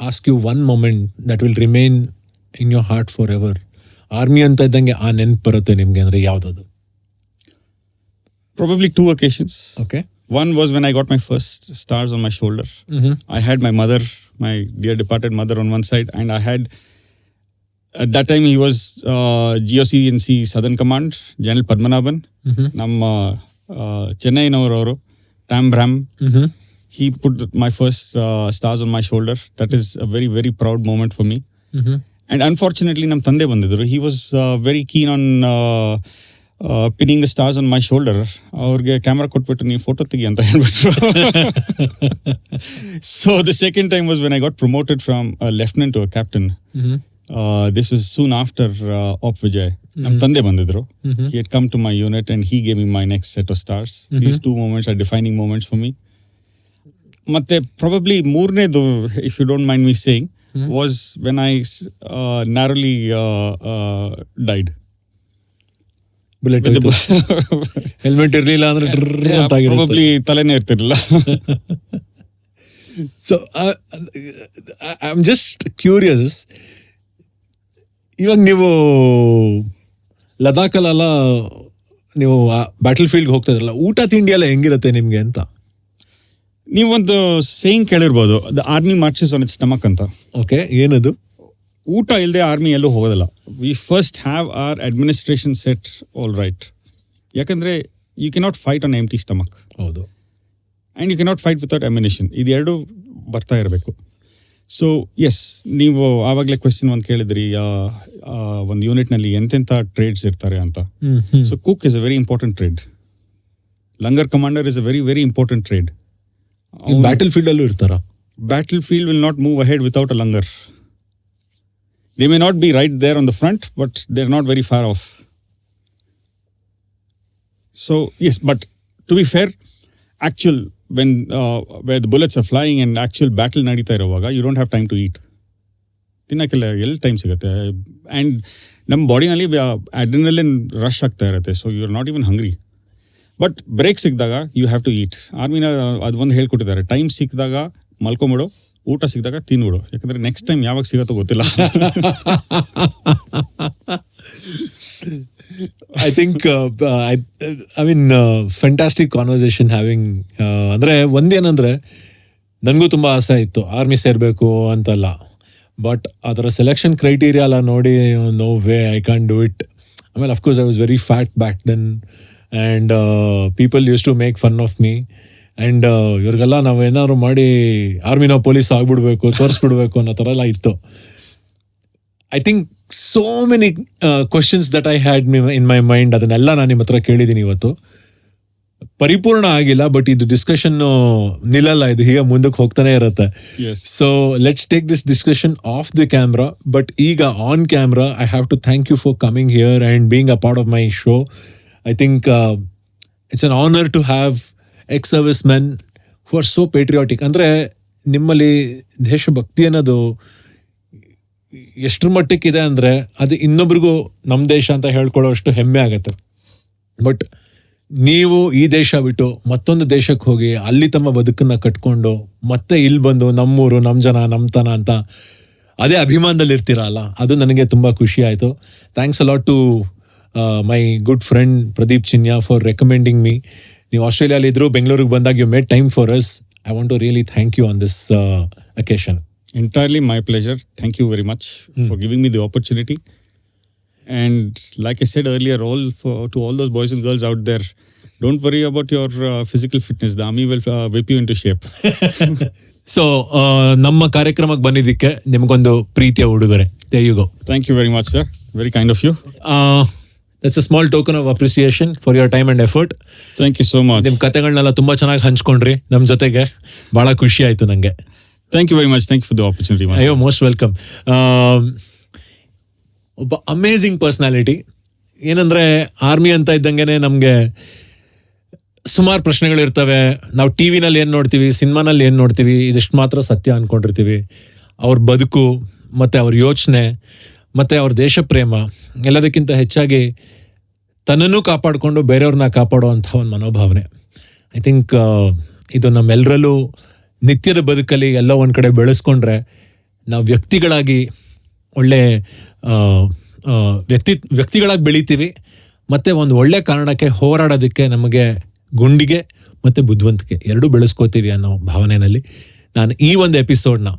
ask you one moment that will remain in your heart forever, army ಅಂತ ಇದ್ದಂಗೆ ಆ ನೆನಪು ಬರುತ್ತೆ ನಿಮಗೆ ಅಂದರೆ ಯಾವುದದು? Probably 2 occasions. Okay. One was when I got my first stars on my shoulder. I had my mother, my dear departed mother on one side, and I had, at that time he was GOC&C Southern Command, General Padmanabhan, ನಮ್ಮ Chennai ನವರು Tam Bram. He put my first stars on my shoulder. That is a very, very proud moment for me. And unfortunately, ನಮ್ಮ ತಂದೆ ಬಂದಿದ್ರು. He was very keen on pinning the stars on my shoulder. ಅವ್ರಿಗೆ ಕ್ಯಾಮ್ರಾ ಕೊಟ್ಬಿಟ್ಟು ನೀವು ಫೋಟೋ ತೆಗಿ ಅಂತ ಹೇಳ್ಬಿಟ್ರು. So the second time was when I got promoted from a lieutenant to a captain. This was soon after Op Vijay. ನಮ್ಮ ತಂದೆ ಬಂದಿದ್ರು. He had come to my unit and he gave me my next set of stars. These 2 moments are defining moments for me. ಮತ್ತೆ probably ಮೂರನೇದು, if you don't mind me saying, was when I narrowly died. Bullet helmet ಇರಲಿಲ್ಲ ಅಂದ್ರೆ probably ತಲೆನೇ ಇರ್ತಿರ್ಲಿಲ್ಲ. So I am just curious, ಇವಾಗ ನೀವು ಲದಾಖಲ್ಲೆಲ್ಲ ನೀವು ಬ್ಯಾಟಲ್ ಫೀಲ್ಡ್ಗೆ ಹೋಗ್ತಾ ಇದ್ರಲ್ಲ, ಊಟ ತಿಂಡಿ ಎಲ್ಲ ಹೆಂಗಿರುತ್ತೆ ನಿಮಗೆ ಅಂತ? ನೀವೊಂದು ಸೇಯಿಂಗ್ ಕೇಳಿರ್ಬೋದು, the army marches on its stomach ಅಂತ. ಓಕೆ, ಏನದು? ಊಟ ಇಲ್ಲದೆ ಆರ್ಮಿ ಎಲ್ಲೂ ಹೋಗೋದಿಲ್ಲ. We first have our administration set all right. ಯಾಕಂದರೆ you cannot fight on empty stomach. ಹೌದು. And you cannot fight without ammunition. ಇದೆರಡು ಬರ್ತಾ ಇರಬೇಕು. ಸೊ ಎಸ್, ನೀವು ಆವಾಗಲೇ ಕ್ವೆಶ್ಚನ್ ಒಂದು ಕೇಳಿದ್ರಿ, ಒಂದು ಯೂನಿಟ್ನಲ್ಲಿ ಎಂತೆಂಥ ಟ್ರೇಡ್ಸ್ ಇರ್ತಾರೆ ಅಂತ. So cook is a very important trade. Langar commander is a very, very important trade. Battle ಫೀಲ್ಡಲ್ಲೂ ಇರ್ತಾರಾ? Battle field will not move ahead without a langar. They may not be right there on the front, but they're not very far off. So yes, but to be fair, actual when where the bullets are flying and actual battle nadita iruvaga, you don't have time to eat. ತಿನ್ನಕ್ಕೆಲ್ಲ ಎಲ್ಲಿ ಟೈಮ್ ಸಿಗುತ್ತೆ. ಆ್ಯಂಡ್ ನಮ್ಮ ಬಾಡಿನಲ್ಲಿ ಅಡ್ರಿನಲಿನ್ ರಶ್ ಆಗ್ತಾ ಇರುತ್ತೆ. So you are not even hungry. But break ಸಿಕ್ಕಿದಾಗ ಯು ಹ್ಯಾವ್ ಟು ಈಟ್. ಆರ್ಮಿನ ಅದು ಒಂದು ಹೇಳ್ಕೊಟ್ಟಿದ್ದಾರೆ, ಟೈಮ್ ಸಿಕ್ಕಿದಾಗ ಮಲ್ಕೊಂಬಿಡು, ಊಟ ಸಿಕ್ಕಿದಾಗ ತಿನ್ಬಿಡು. ಯಾಕಂದರೆ ನೆಕ್ಸ್ಟ್ ಟೈಮ್ ಯಾವಾಗ ಸಿಗುತ್ತೋ ಗೊತ್ತಿಲ್ಲ. I think I mean fantastic conversation having ಅಂದರೆ ಒಂದೇನಂದರೆ ನನಗೂ ತುಂಬ ಆಸೆ ಇತ್ತು ಆರ್ಮಿ ಸೇರಬೇಕು ಅಂತಲ್ಲ, ಬಟ್ ಅದರ ಸೆಲೆಕ್ಷನ್ ಕ್ರೈಟೀರಿಯಾ ಎಲ್ಲ ನೋಡಿ no way I can do it. ಆಮೇಲೆ of course I was very fat back then and people use to make fun of me. And ಇವ್ರಿಗೆಲ್ಲ ನಾವು ಏನಾದ್ರು ಮಾಡಿ ಆರ್ಮಿನ ಪೊಲೀಸ್ ಆಗಿಬಿಡ್ಬೇಕು, ತೋರಿಸ್ಬಿಡ್ಬೇಕು ಅನ್ನೋ ಥರ ಎಲ್ಲ ಇತ್ತು. I think so many questions that I had in my mind, ಅದನ್ನೆಲ್ಲ ನಾನು ನಿಮ್ಮ ಹತ್ರ ಕೇಳಿದ್ದೀನಿ ಇವತ್ತು. ಪರಿಪೂರ್ಣ ಆಗಿಲ್ಲ, ಬಟ್ ಇದು ಡಿಸ್ಕಷನ್ ನಿಲ್ಲಲ್ಲ, ಇದು ಹೀಗೆ ಮುಂದಕ್ಕೆ ಹೋಗ್ತಾನೆ ಇರುತ್ತೆ. So let's take this discussion off the camera. But ಈಗ on camera I have to thank you for coming here and being a part of my show. I think it's an honour to have ex service men who are so patriotic. ಅಂದರೆ ನಿಮ್ಮಲ್ಲಿ ದೇಶಭಕ್ತಿ ಅನ್ನೋದು ಎಷ್ಟರ ಮಟ್ಟಕ್ಕಿದೆ ಅಂದರೆ ಅದು ಇನ್ನೊಬ್ರಿಗೂ ನಮ್ಮ ದೇಶ ಅಂತ ಹೇಳ್ಕೊಳ್ಳೋಷ್ಟು ಹೆಮ್ಮೆ ಆಗುತ್ತೆ. ಬಟ್ ನೀವು ಈ ದೇಶ ಬಿಟ್ಟು ಮತ್ತೊಂದು ದೇಶಕ್ಕೆ ಹೋಗಿ ಅಲ್ಲಿ ತಮ್ಮ ಬದುಕನ್ನು ಕಟ್ಕೊಂಡು ಮತ್ತೆ ಇಲ್ಲಿ ಬಂದು ನಮ್ಮೂರು, ನಮ್ಮ ಜನ, ನಮ್ಮತನ ಅಂತ ಅದೇ ಅಭಿಮಾನದಲ್ಲಿ ಇರ್ತೀರಲ್ಲ, ಅದು ನನಗೆ ತುಂಬ ಖುಷಿ ಆಯಿತು. Thanks a lot to my good friend Pradeep Chinya for recommending me. ನೀವು ಆಸ್ಟ್ರೇಲಿಯಾಲಿ ಇದ್ರು, ಬೆಂಗಳೂರಿಗೆ ಬಂದಾಗ you made time for us. I want to really thank you on this occasion. Entirely my pleasure. Thank you very much for giving me the opportunity. And like I said earlier, to all those boys and girls out there, don't worry about your physical fitness. The army will whip you into shape. So ನಮ್ಮ ಕಾರ್ಯಕ್ರಮಕ್ಕೆ ಬಂದಿದ್ದಕ್ಕೆ ನಿಮಗೊಂದು ಪ್ರೀತಿಯ ಉಡುಗೊರೆ. There you go. Thank you very much, sir. Very kind of you. That's a small token of appreciation for your time and effort. Thank you so much. ನಿಮ್ಮ ಕಥೆಗಳನ್ನೆಲ್ಲ ತುಂಬ ಚೆನ್ನಾಗಿ ಹಂಚ್ಕೊಂಡ್ರಿ ನಮ್ಮ ಜೊತೆಗೆ. ಭಾಳ ಖುಷಿ ಆಯಿತು ನನಗೆ. Thank you very much. Thank you for the opportunity. You're most welcome. ಒಬ್ಬ ಅಮೇಝಿಂಗ್ ಪರ್ಸ್ನಾಲಿಟಿ. ಏನಂದರೆ ಆರ್ಮಿ ಅಂತ ಇದ್ದಂಗೆ ನಮಗೆ ಸುಮಾರು ಪ್ರಶ್ನೆಗಳಿರ್ತವೆ. ನಾವು ಟಿ ವಿನಲ್ಲಿ ಏನು ನೋಡ್ತೀವಿ, ಸಿನಿಮಾನಲ್ಲಿ ಏನು ನೋಡ್ತೀವಿ, ಇದಿಷ್ಟು ಮಾತ್ರ ಸತ್ಯ ಅಂದ್ಕೊಂಡಿರ್ತೀವಿ. ಅವ್ರ ಬದುಕು ಮತ್ತು ಅವ್ರ ಯೋಚನೆ ಮತ್ತು ಅವ್ರ ದೇಶ ಪ್ರೇಮ ಎಲ್ಲದಕ್ಕಿಂತ ಹೆಚ್ಚಾಗಿ ತನ್ನನ್ನು ಕಾಪಾಡಿಕೊಂಡು ಬೇರೆಯವ್ರನ್ನ ಕಾಪಾಡುವಂಥ ಒಂದು ಮನೋಭಾವನೆ. ಐ ಥಿಂಕ್ ಇದು ನಮ್ಮೆಲ್ಲರಲ್ಲೂ ನಿತ್ಯದ ಬದುಕಲ್ಲಿ ಎಲ್ಲೋ ಒಂದು ಕಡೆ ಬೆಳೆಸ್ಕೊಂಡ್ರೆ ನಾವು ವ್ಯಕ್ತಿಗಳಾಗಿ ಒಳ್ಳೆ ವ್ಯಕ್ತಿಗಳಾಗಿ ಬೆಳಿತೀವಿ. ಮತ್ತು ಒಂದು ಒಳ್ಳೆ ಕಾರಣಕ್ಕೆ ಹೋರಾಡೋದಕ್ಕೆ ನಮಗೆ ಗುಂಡಿಗೆ ಮತ್ತು ಬುದ್ಧಿವಂತಿಕೆ ಎರಡೂ ಬೆಳೆಸ್ಕೋತೀವಿ ಅನ್ನೋ ಭಾವನೆಯಲ್ಲಿ ನಾನು ಈ ಒಂದು ಎಪಿಸೋಡ್ನ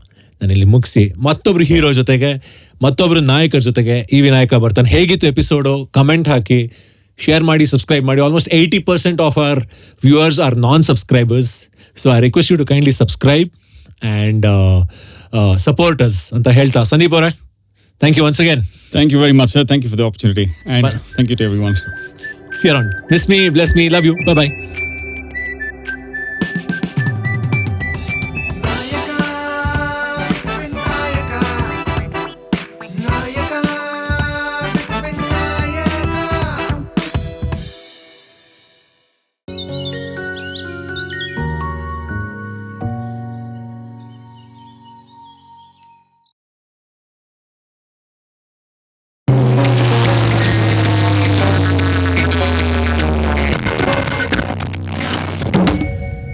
ನಾನಿಲ್ಲಿ ಮುಗಿಸಿ ಮತ್ತೊಬ್ರು ಹೀರೋ ಜೊತೆಗೆ ಮತ್ತೊಬ್ರು ನಾಯಕರ ಜೊತೆಗೆ ಈ ವಿನಾಯಕ ಬರ್ತಾನೆ. ಹೇಗಿತ್ತು ಎಪಿಸೋಡು? ಕಮೆಂಟ್ ಹಾಕಿ, ಶೇರ್ ಮಾಡಿ, ಸಬ್ಸ್ಕ್ರೈಬ್ ಮಾಡಿ. Almost 80% of our viewers are non subscribers. So I request you to kindly subscribe and support us ಅಂತ ಹೇಳ್ತಾ, ಸಂದೀಪ್ ಅವರೇ, thank you once again. Thank you very much, sir. Thank you for the opportunity. And thank you to everyone. See you around. Miss me, bless me, love you. Bye-bye.